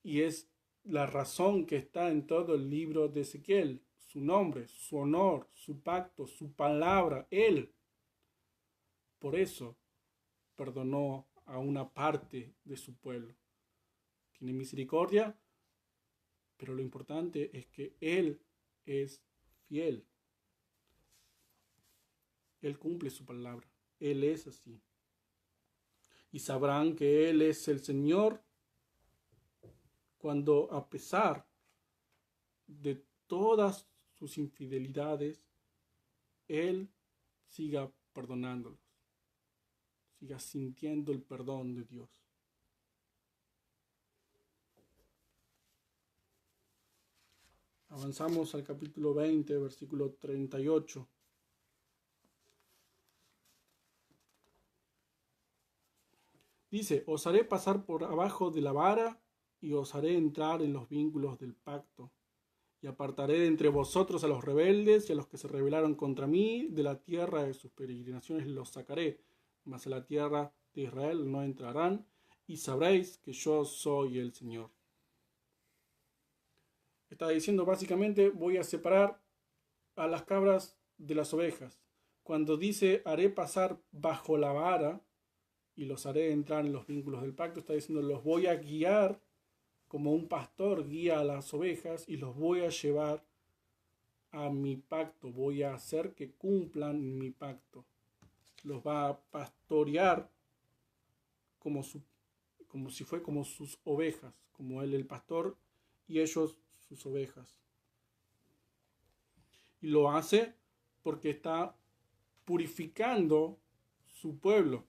Y es la razón que está en todo el libro de Ezequiel: su nombre, su honor, su pacto, su palabra. Él, por eso, perdonó a una parte de su pueblo. Tiene misericordia, pero lo importante es que Él es fiel. Él cumple su palabra. Él es así. Y sabrán que Él es el Señor cuando, a pesar de todas sus infidelidades, Él siga perdonándolos, siga sintiendo el perdón de Dios. Avanzamos al capítulo 20, versículo 38. Dice: os haré pasar por abajo de la vara y os haré entrar en los vínculos del pacto. Y apartaré de entre vosotros a los rebeldes y a los que se rebelaron contra mí, de la tierra de sus peregrinaciones los sacaré, mas a la tierra de Israel no entrarán, y sabréis que yo soy el Señor. Está diciendo básicamente: voy a separar a las cabras de las ovejas. Cuando dice haré pasar bajo la vara y los haré entrar en los vínculos del pacto, está diciendo: los voy a guiar como un pastor guía a las ovejas y los voy a llevar a mi pacto. Voy a hacer que cumplan mi pacto. Los va a pastorear como si fue como sus ovejas, como él el pastor y ellos sus ovejas. Y lo hace porque está purificando su pueblo.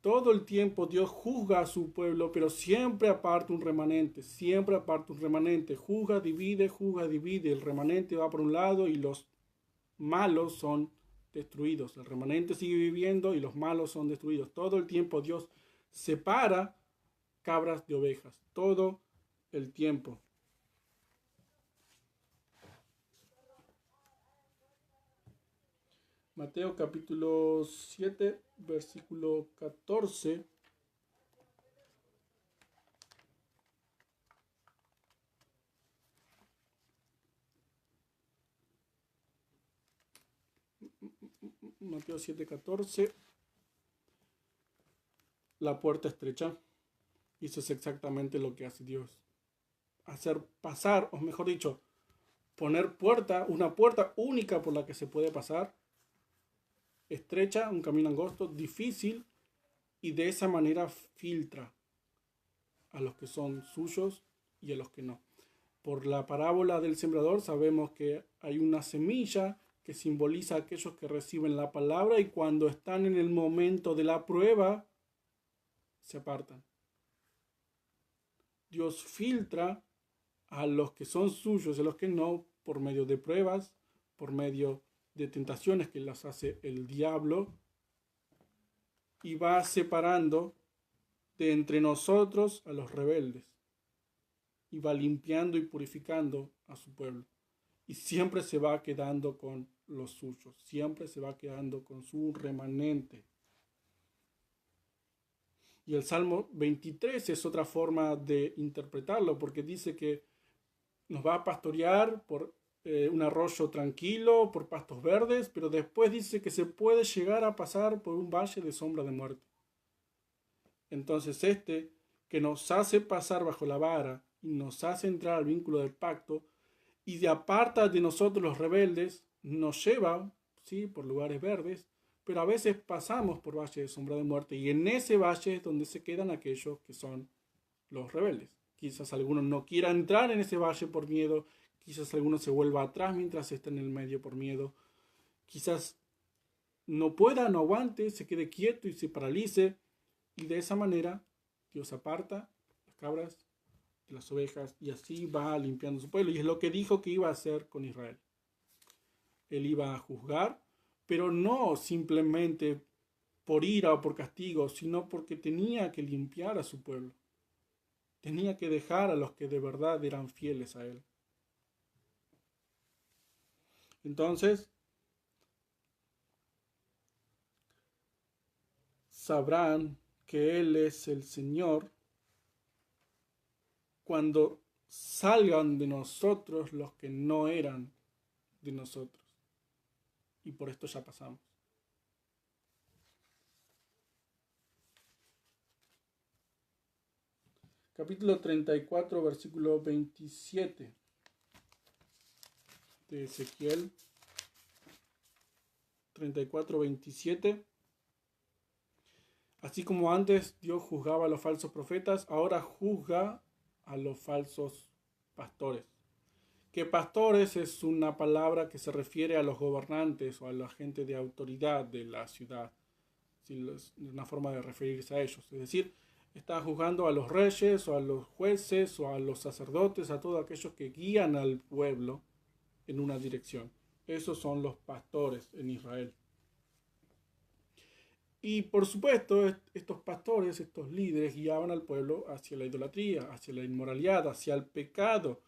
Todo el tiempo Dios juzga a su pueblo, pero siempre aparta un remanente, siempre aparta un remanente. Juzga, divide, el remanente va por un lado y los malos son destruidos. El remanente sigue viviendo y los malos son destruidos. Todo el tiempo Dios separa cabras de ovejas, todo el tiempo. Mateo capítulo 7, versículo 14. Mateo 7, 14. La puerta estrecha. Y eso es exactamente lo que hace Dios. Hacer pasar, o mejor dicho, poner una puerta única por la que se puede pasar. Estrecha, un camino angosto, difícil, y de esa manera filtra a los que son suyos y a los que no. Por la parábola del sembrador sabemos que hay una semilla que simboliza a aquellos que reciben la palabra y cuando están en el momento de la prueba se apartan. Dios filtra a los que son suyos y a los que no por medio de pruebas, por medio de tentaciones que las hace el diablo, y va separando de entre nosotros a los rebeldes y va limpiando y purificando a su pueblo. Y siempre se va quedando con los suyos, siempre se va quedando con su remanente. Y el Salmo 23 es otra forma de interpretarlo, porque dice que nos va a pastorear por un arroyo tranquilo, por pastos verdes, pero después dice que se puede llegar a pasar por un valle de sombra de muerte. Entonces que nos hace pasar bajo la vara y nos hace entrar al vínculo del pacto y de aparta de nosotros los rebeldes, nos lleva, ¿sí?, por lugares verdes, pero a veces pasamos por valle de sombra de muerte y en ese valle es donde se quedan aquellos que son los rebeldes. Quizás algunos no quieran entrar en ese valle por miedo, quizás alguno se vuelva atrás mientras está en el medio por miedo, quizás no pueda, no aguante, se quede quieto y se paralice, y de esa manera Dios aparta las cabras de las ovejas y así va limpiando su pueblo. Y es lo que dijo que iba a hacer con Israel. Él iba a juzgar, pero no simplemente por ira o por castigo, sino porque tenía que limpiar a su pueblo. Tenía que dejar a los que de verdad eran fieles a él. Entonces, sabrán que Él es el Señor cuando salgan de nosotros los que no eran de nosotros. Y por esto ya pasamos. Capítulo 34, versículo 27 de Ezequiel 34, 27. Así como antes Dios juzgaba a los falsos profetas, ahora juzga a los falsos pastores. Que pastores es una palabra que se refiere a los gobernantes o a la gente de autoridad de la ciudad. Es una forma de referirse a ellos. Es decir, está juzgando a los reyes o a los jueces o a los sacerdotes, a todos aquellos que guían al pueblo en una dirección. Esos son los pastores en Israel. Y por supuesto, estos pastores, estos líderes guiaban al pueblo hacia la idolatría, hacia la inmoralidad, hacia el pecado.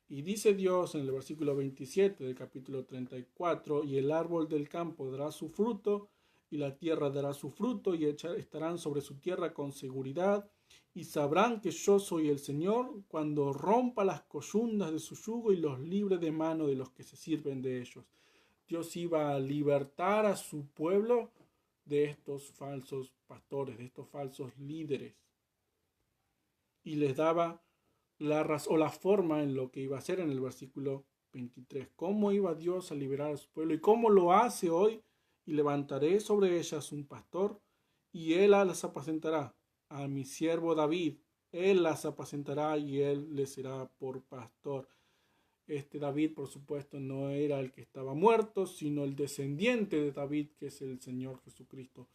Y dice Dios en el versículo 27 del capítulo 34, y el árbol del campo dará su fruto, y la tierra dará su fruto, y estarán sobre su tierra con seguridad, y sabrán que yo soy el Señor cuando rompa las coyundas de su yugo y los libre de mano de los que se sirven de ellos. Dios iba a libertar a su pueblo de estos falsos pastores, de estos falsos líderes. Y les daba la forma en lo que iba a hacer en el versículo 23. Cómo iba Dios a liberar a su pueblo y cómo lo hace hoy. Y levantaré sobre ellas un pastor y él las apacentará. A mi siervo David, él las apacentará y él les será por pastor. David, por supuesto, no era el que estaba muerto, sino el descendiente de David, que es el Señor Jesucristo.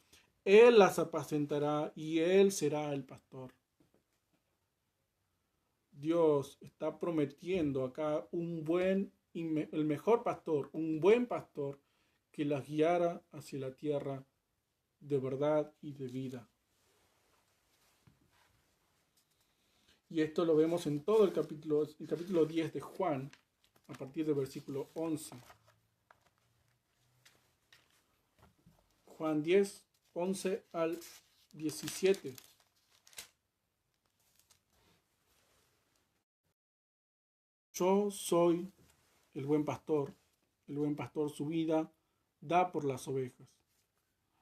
Él las apacentará y él será el pastor. Dios está prometiendo acá el mejor pastor, un buen pastor que las guiara hacia la tierra de verdad y de vida. Y esto lo vemos en todo el capítulo 10 de Juan, a partir del versículo 11. Juan 10, 11 al 17. Yo soy el buen pastor su vida da por las ovejas.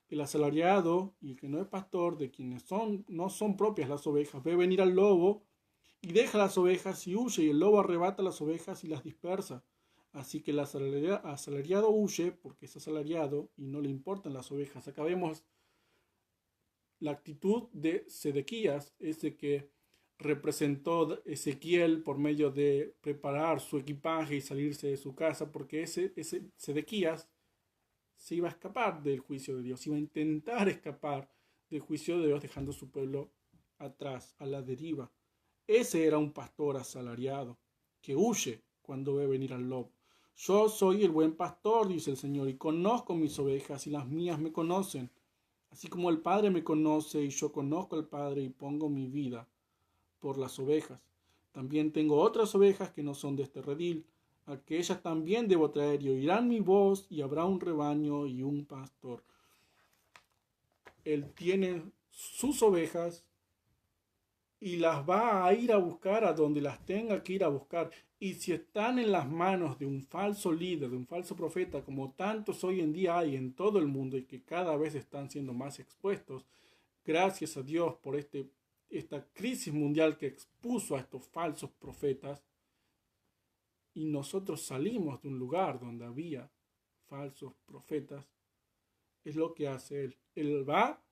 El asalariado y el que no es pastor, de quienes no son propias las ovejas, ve venir al lobo y deja las ovejas y huye, y el lobo arrebata las ovejas y las dispersa. Así que el asalariado huye porque es asalariado y no le importan las ovejas. Acá vemos la actitud de Sedequías, ese que representó Ezequiel por medio de preparar su equipaje y salirse de su casa, porque ese Sedequías se iba a escapar del juicio de Dios, iba a intentar escapar del juicio de Dios dejando su pueblo atrás, a la deriva. Ese era un pastor asalariado que huye cuando ve venir al lobo. Yo soy el buen pastor, dice el Señor, y conozco mis ovejas y las mías me conocen. Así como el Padre me conoce y yo conozco al Padre y pongo mi vida por las ovejas. También tengo otras ovejas que no son de este redil. Aquellas también debo traer y oirán mi voz y habrá un rebaño y un pastor. Él tiene sus ovejas y las va a ir a buscar a donde las tenga que ir a buscar. Y si están en las manos de un falso líder, de un falso profeta, como tantos hoy en día hay en todo el mundo y que cada vez están siendo más expuestos, gracias a Dios por esta crisis mundial que expuso a estos falsos profetas, y nosotros salimos de un lugar donde había falsos profetas, es lo que hace él. Él va,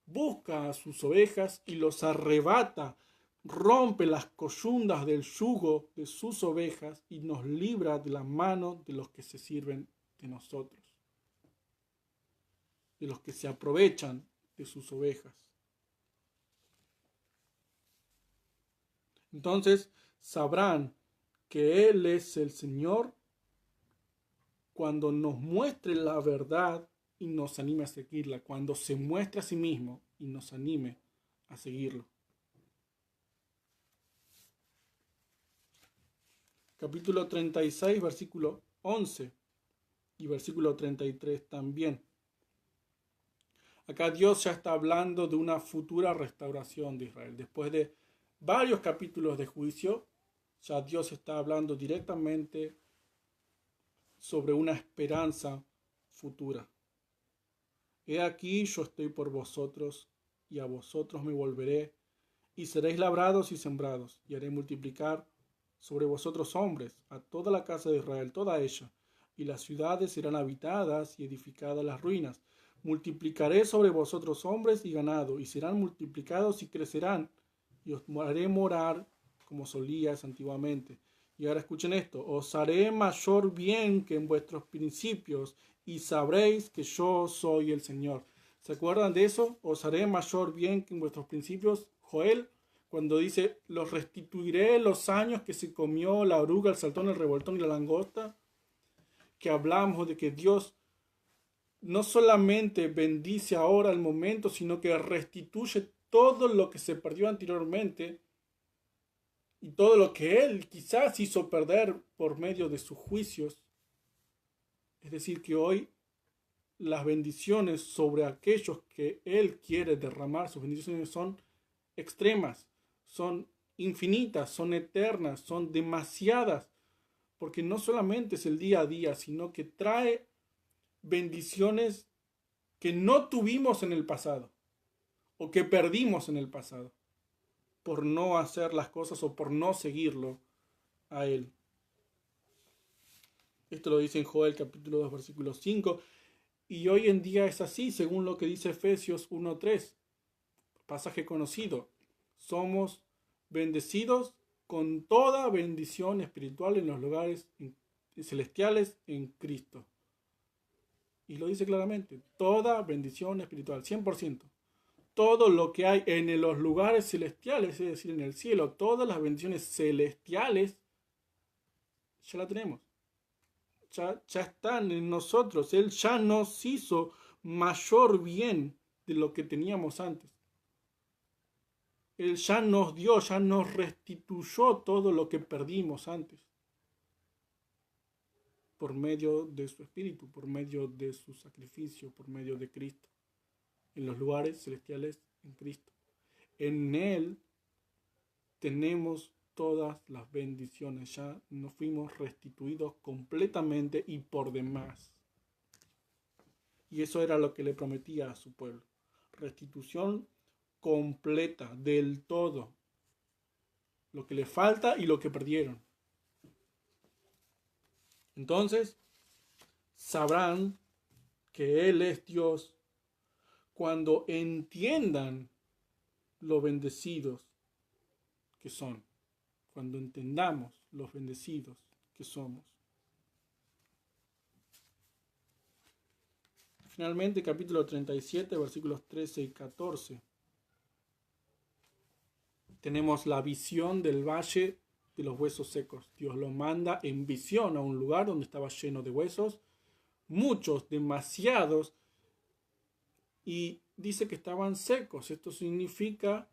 busca a sus ovejas y los arrebata, rompe las coyundas del yugo de sus ovejas y nos libra de la mano de los que se sirven de nosotros, de los que se aprovechan de sus ovejas. Entonces sabrán que Él es el Señor cuando nos muestre la verdad y nos anime a seguirla, cuando se muestre a sí mismo y nos anime a seguirlo. Capítulo 36, versículo 11 y versículo 33 también. Acá Dios ya está hablando de una futura restauración de Israel. Después de varios capítulos de juicio, ya Dios está hablando directamente sobre una esperanza futura. He aquí yo estoy por vosotros, y a vosotros me volveré, y seréis labrados y sembrados, y haré multiplicar sobre vosotros hombres, a toda la casa de Israel, toda ella, y las ciudades serán habitadas y edificadas las ruinas. Multiplicaré sobre vosotros hombres y ganado, y serán multiplicados y crecerán, y os haré morar como solías antiguamente. Y ahora escuchen esto: os haré mayor bien que en vuestros principios, y sabréis que yo soy el Señor. ¿Se acuerdan de eso? Os haré mayor bien que en vuestros principios. Joel, cuando dice, los restituiré los años que se comió la oruga, el saltón, el revoltón y la langosta, que hablamos de que Dios no solamente bendice ahora el momento, sino que restituye todo lo que se perdió anteriormente y todo lo que Él quizás hizo perder por medio de sus juicios. Es decir, que hoy las bendiciones sobre aquellos que Él quiere derramar, sus bendiciones son extremas, son infinitas, son eternas, son demasiadas, porque no solamente es el día a día, sino que trae bendiciones que no tuvimos en el pasado o que perdimos en el pasado por no hacer las cosas o por no seguirlo a Él. Esto lo dice en Joel capítulo 2 versículo 5, y hoy en día es así según lo que dice Efesios 1:3, pasaje conocido. Somos bendecidos con toda bendición espiritual en los lugares celestiales en Cristo. Y lo dice claramente, toda bendición espiritual, 100%. Todo lo que hay en los lugares celestiales, es decir, en el cielo, todas las bendiciones celestiales, ya la tenemos. Ya están en nosotros. Él ya nos hizo mayor bien de lo que teníamos antes. Él ya nos dio, ya nos restituyó todo lo que perdimos antes. Por medio de su Espíritu, por medio de su sacrificio, por medio de Cristo. En los lugares celestiales en Cristo. En Él tenemos todas las bendiciones. Ya nos fuimos restituidos completamente y por demás. Y eso era lo que le prometía a su pueblo. Restitución completa, del todo. Lo que le falta y lo que perdieron. Entonces, sabrán que Él es Dios cuando entiendan lo bendecidos que son, cuando entendamos los bendecidos que somos. Finalmente, capítulo 37, versículos 13 y 14. Tenemos la visión del valle de los huesos secos. Dios lo manda en visión a un lugar donde estaba lleno de huesos, muchos, demasiados, y dice que estaban secos. Esto significa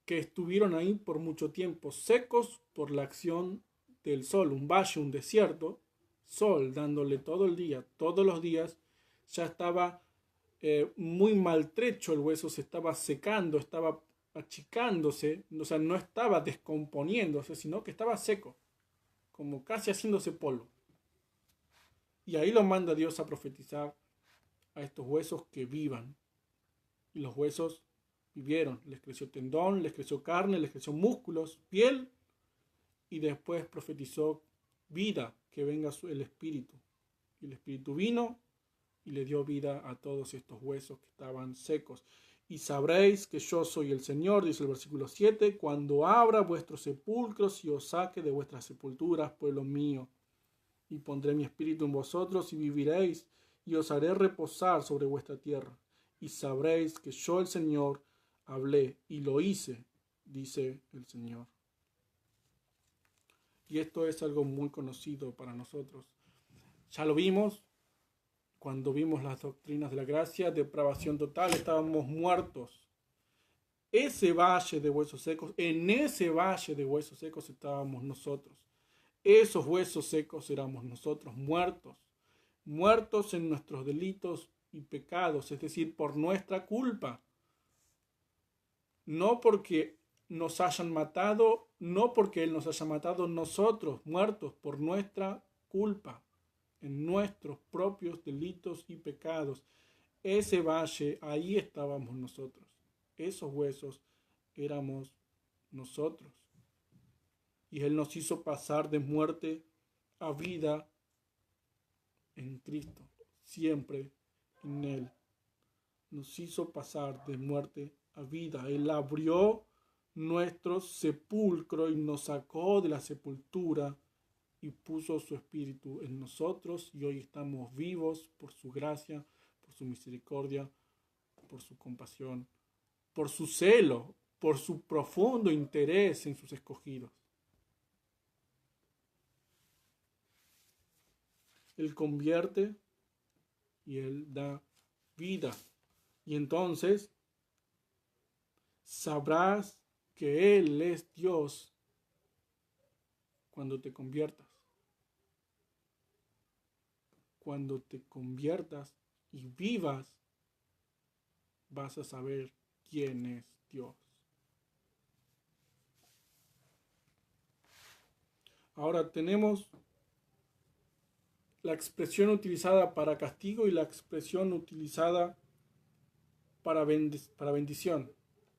que estuvieron ahí por mucho tiempo, secos por la acción del sol, un valle, un desierto, sol dándole todo el día, todos los días. Ya estaba muy maltrecho el hueso, se estaba secando, estaba achicándose, o sea, no estaba descomponiéndose, sino que estaba seco, como casi haciéndose polvo. Y ahí lo manda Dios a profetizar a estos huesos que vivan. Y los huesos vivieron, les creció tendón, les creció carne, les creció músculos, piel, y después profetizó vida, que venga el Espíritu. Y el Espíritu vino y le dio vida a todos estos huesos que estaban secos. Y sabréis que yo soy el Señor, dice el versículo 7, cuando abra vuestros sepulcros y os saque de vuestras sepulturas, pueblo mío. Y pondré mi espíritu en vosotros y viviréis, y os haré reposar sobre vuestra tierra. Y sabréis que yo el Señor hablé y lo hice, dice el Señor. Y esto es algo muy conocido para nosotros. Ya lo vimos cuando vimos las doctrinas de la gracia, depravación total, estábamos muertos. Ese valle de huesos secos, en ese valle de huesos secos estábamos nosotros. Esos huesos secos éramos nosotros, muertos, muertos en nuestros delitos y pecados, es decir, por nuestra culpa. No porque nos hayan matado, no porque Él nos haya matado, nosotros, muertos por nuestra culpa, en nuestros propios delitos y pecados. Ese valle, ahí estábamos nosotros. Esos huesos éramos nosotros. Y Él nos hizo pasar de muerte a vida en Cristo, siempre en Él. Nos hizo pasar de muerte a vida. Él abrió nuestro sepulcro y nos sacó de la sepultura y puso su espíritu en nosotros, y hoy estamos vivos por su gracia, por su misericordia, por su compasión, por su celo, por su profundo interés en sus escogidos. Él convierte y Él da vida. Y entonces sabrás que Él es Dios cuando te conviertas. Cuando te conviertas y vivas, vas a saber quién es Dios. Ahora tenemos la expresión utilizada para castigo y la expresión utilizada para bendición.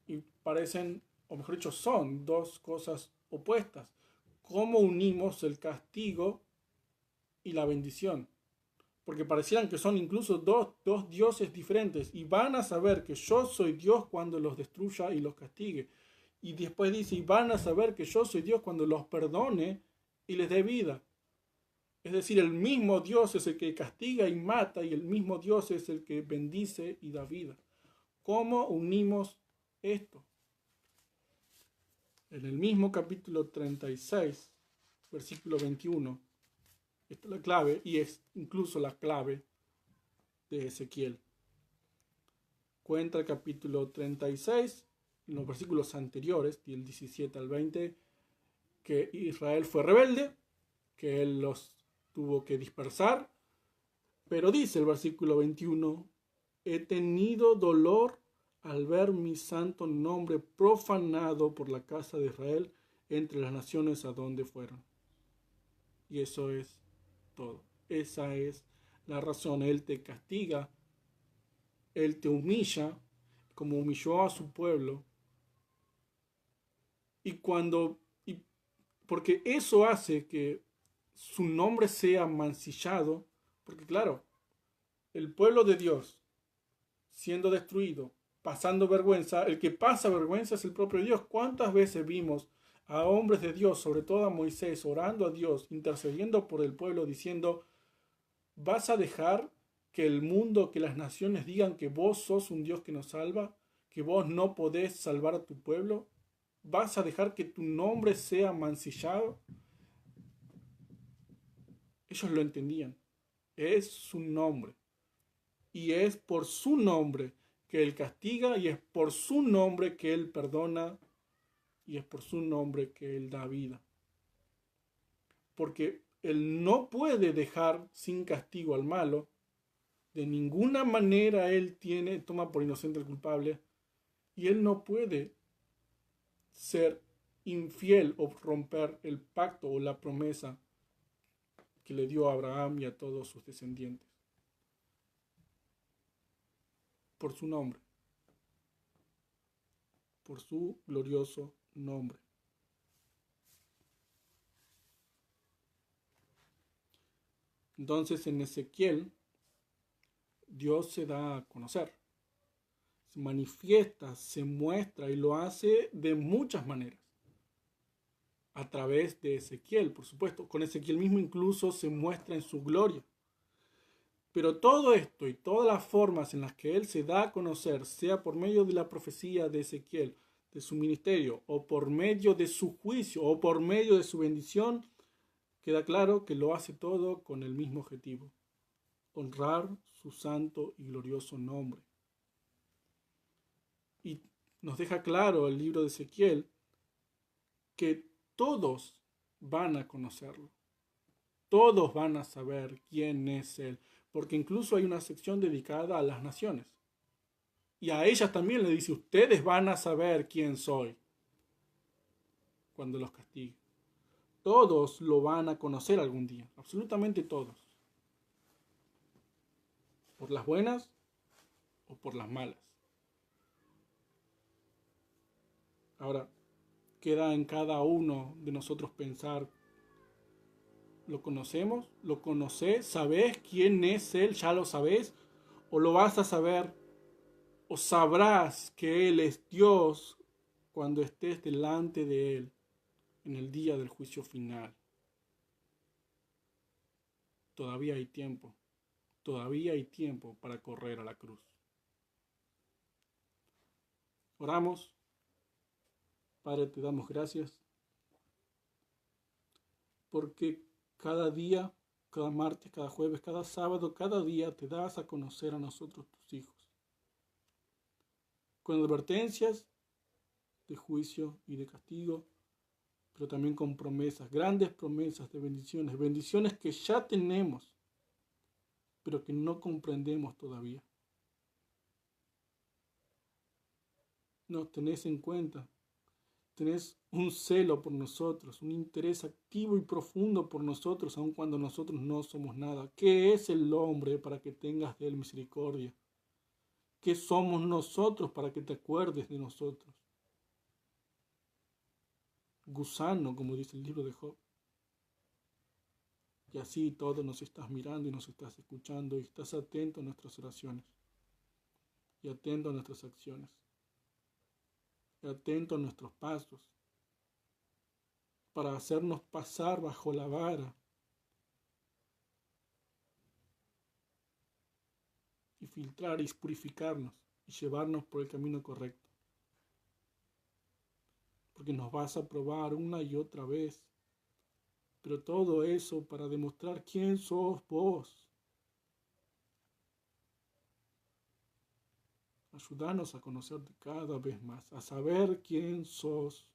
Y parecen, o mejor dicho, son dos cosas opuestas. ¿Cómo unimos el castigo y la bendición? Porque parecieran que son incluso dos dioses diferentes, y van a saber que yo soy Dios cuando los destruya y los castigue. Y después dice, y van a saber que yo soy Dios cuando los perdone y les dé vida. Es decir, el mismo Dios es el que castiga y mata, y el mismo Dios es el que bendice y da vida. ¿Cómo unimos esto? En el mismo capítulo 36, versículo 21, esta es la clave, y es incluso la clave de Ezequiel. Cuenta el capítulo 36, en los versículos anteriores, del 17 al 20, que Israel fue rebelde, que él los tuvo que dispersar, pero dice el versículo 21, he tenido dolor al ver mi santo nombre profanado por la casa de Israel entre las naciones a donde fueron. Y eso es todo. Esa es la razón. Él te castiga, Él te humilla, como humilló a su pueblo. Porque eso hace que su nombre sea mancillado, porque claro, el pueblo de Dios siendo destruido, pasando vergüenza, el que pasa vergüenza es el propio Dios. ¿Cuántas veces vimos a hombres de Dios, sobre todo a Moisés, orando a Dios, intercediendo por el pueblo, diciendo: ¿vas a dejar que el mundo, que las naciones digan que vos sos un Dios que nos salva, que vos no podés salvar a tu pueblo? ¿Vas a dejar que tu nombre sea mancillado? Ellos lo entendían. Es su nombre. Y es por su nombre que Él castiga, y es por su nombre que Él perdona, y es por su nombre que Él da vida. Porque Él no puede dejar sin castigo al malo. De ninguna manera Él toma por inocente al culpable. Y Él no puede ser infiel o romper el pacto o la promesa que le dio a Abraham y a todos sus descendientes. Por su nombre. Por su glorioso nombre. Entonces en Ezequiel Dios se da a conocer, se manifiesta, se muestra, y lo hace de muchas maneras. A través de Ezequiel, por supuesto. Con Ezequiel mismo incluso se muestra en su gloria. Pero todo esto y todas las formas en las que Él se da a conocer, sea por medio de la profecía de Ezequiel, de su ministerio, o por medio de su juicio, o por medio de su bendición, queda claro que lo hace todo con el mismo objetivo: honrar su santo y glorioso nombre. Y nos deja claro el libro de Ezequiel que todos van a conocerlo. Todos van a saber quién es Él. Porque incluso hay una sección dedicada a las naciones. Y a ellas también le dice: ustedes van a saber quién soy cuando los castigue. Todos lo van a conocer algún día. Absolutamente todos. Por las buenas o por las malas. Ahora, queda en cada uno de nosotros pensar: ¿lo conocemos? ¿Lo conoces? ¿Sabes quién es Él? ¿Ya lo sabes? ¿O lo vas a saber? ¿O sabrás que Él es Dios cuando estés delante de Él en el día del juicio final? Todavía hay tiempo. Todavía hay tiempo para correr a la cruz. Oramos. Padre, te damos gracias porque cada día, cada martes, cada jueves, cada sábado, cada día te das a conocer a nosotros, tus hijos, con advertencias de juicio y de castigo, pero también con promesas, grandes promesas de bendiciones, bendiciones que ya tenemos, pero que no comprendemos todavía. Nos tenés en cuenta, tenés un celo por nosotros, un interés activo y profundo por nosotros, aun cuando nosotros no somos nada. ¿Qué es el hombre para que tengas de él misericordia? ¿Qué somos nosotros para que te acuerdes de nosotros? Gusano, como dice el libro de Job. Y así todo nos estás mirando y nos estás escuchando, y estás atento a nuestras oraciones y atento a nuestras acciones y atento a nuestros pasos para hacernos pasar bajo la vara y filtrar y purificarnos y llevarnos por el camino correcto. Porque nos vas a probar una y otra vez. Pero todo eso para demostrar quién sos vos. Ayúdanos a conocerte cada vez más, a saber quién sos,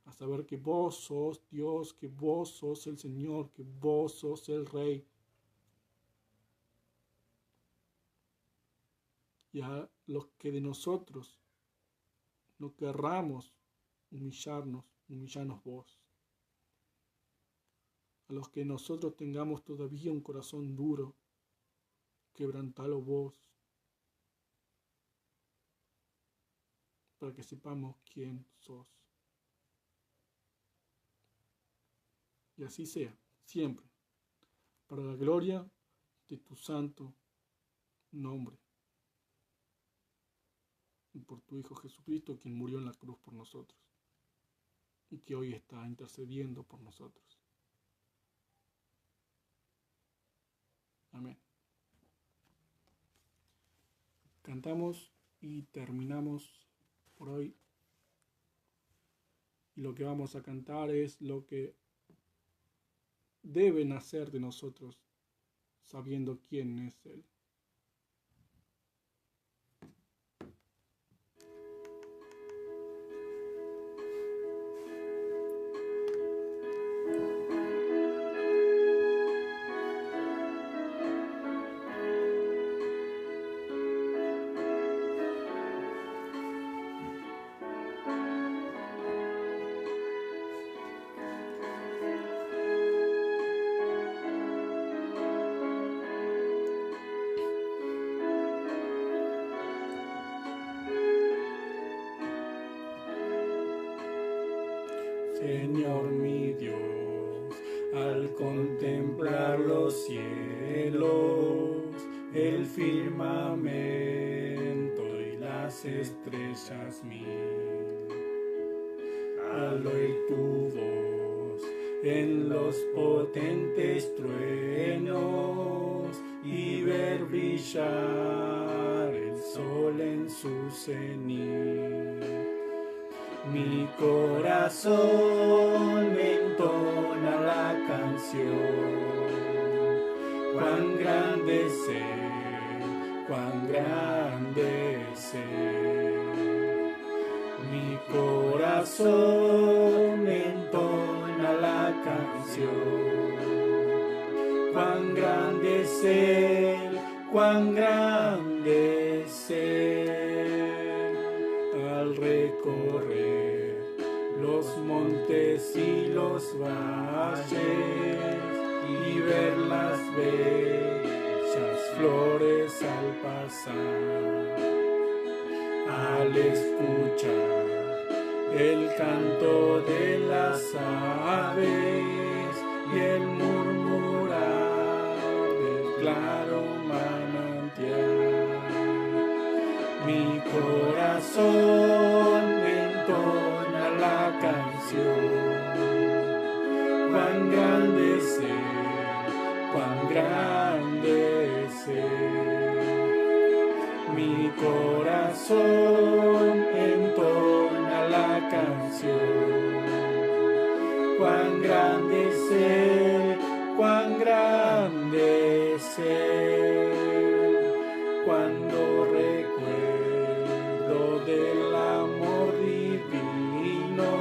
a saber que vos sos Dios, que vos sos el Señor, que vos sos el Rey. Y a los que de nosotros no querramos humillarnos vos. A los que nosotros tengamos todavía un corazón duro, quebrantalo vos, para que sepamos quién sos. Y así sea, siempre, para la gloria de tu santo nombre. y por tu Hijo Jesucristo, quien murió en la cruz por nosotros y que hoy está intercediendo por nosotros. Amén. Cantamos y terminamos por hoy. Y lo que vamos a cantar es lo que debe nacer de nosotros, sabiendo quién es Él. Señor mi Dios, al contemplar los cielos, el firmamento y las estrellas mil, al oír tu voz en los potentes truenos y ver brillar el sol en su cenit. Mi corazón entona la canción, cuán grande es Él, cuán grande es Él. Mi corazón entona la canción, cuán grande es Él, cuán grande es Él. Al recorrer los montes y los valles y ver las bellas flores al pasar, al escuchar el canto de las aves y el murmurar del claro manantial, mi corazón entona la canción, cuán grande es Él, cuán grande es Él. Mi corazón entona la canción, cuán grande es Él, cuán grande es Él. Cuando recuerdo del amor divino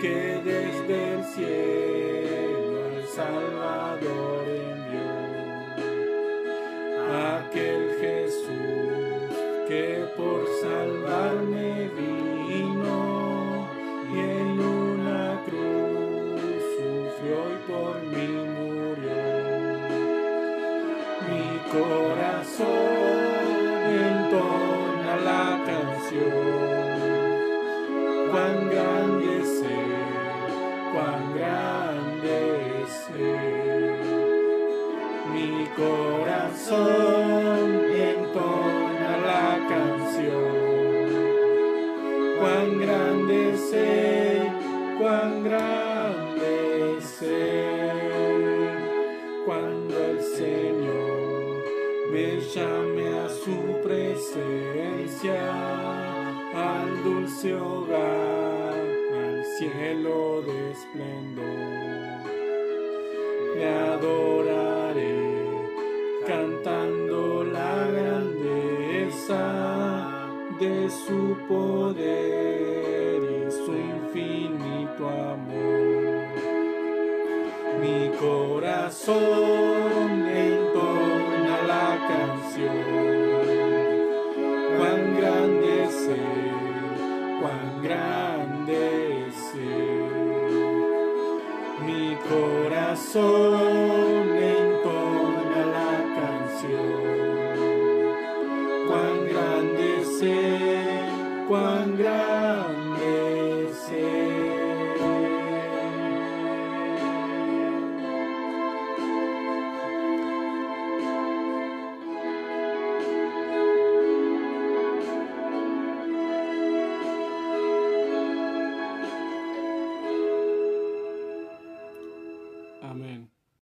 que desde el cielo al Salvador envió, aquel Jesús que por salvarme vino y en una cruz sufrió y por mí murió. Mi corazón entona la canción, cuán grande es Él, cuán grande es Él. Mi corazón entona la canción, cuán grande es Él, cuán grande es Él. Cuando el Señor me llame a su presencia, al dulce hogar, al cielo de esplendor, le adoraré cantando la grandeza de su poder y su infinito amor. Mi corazón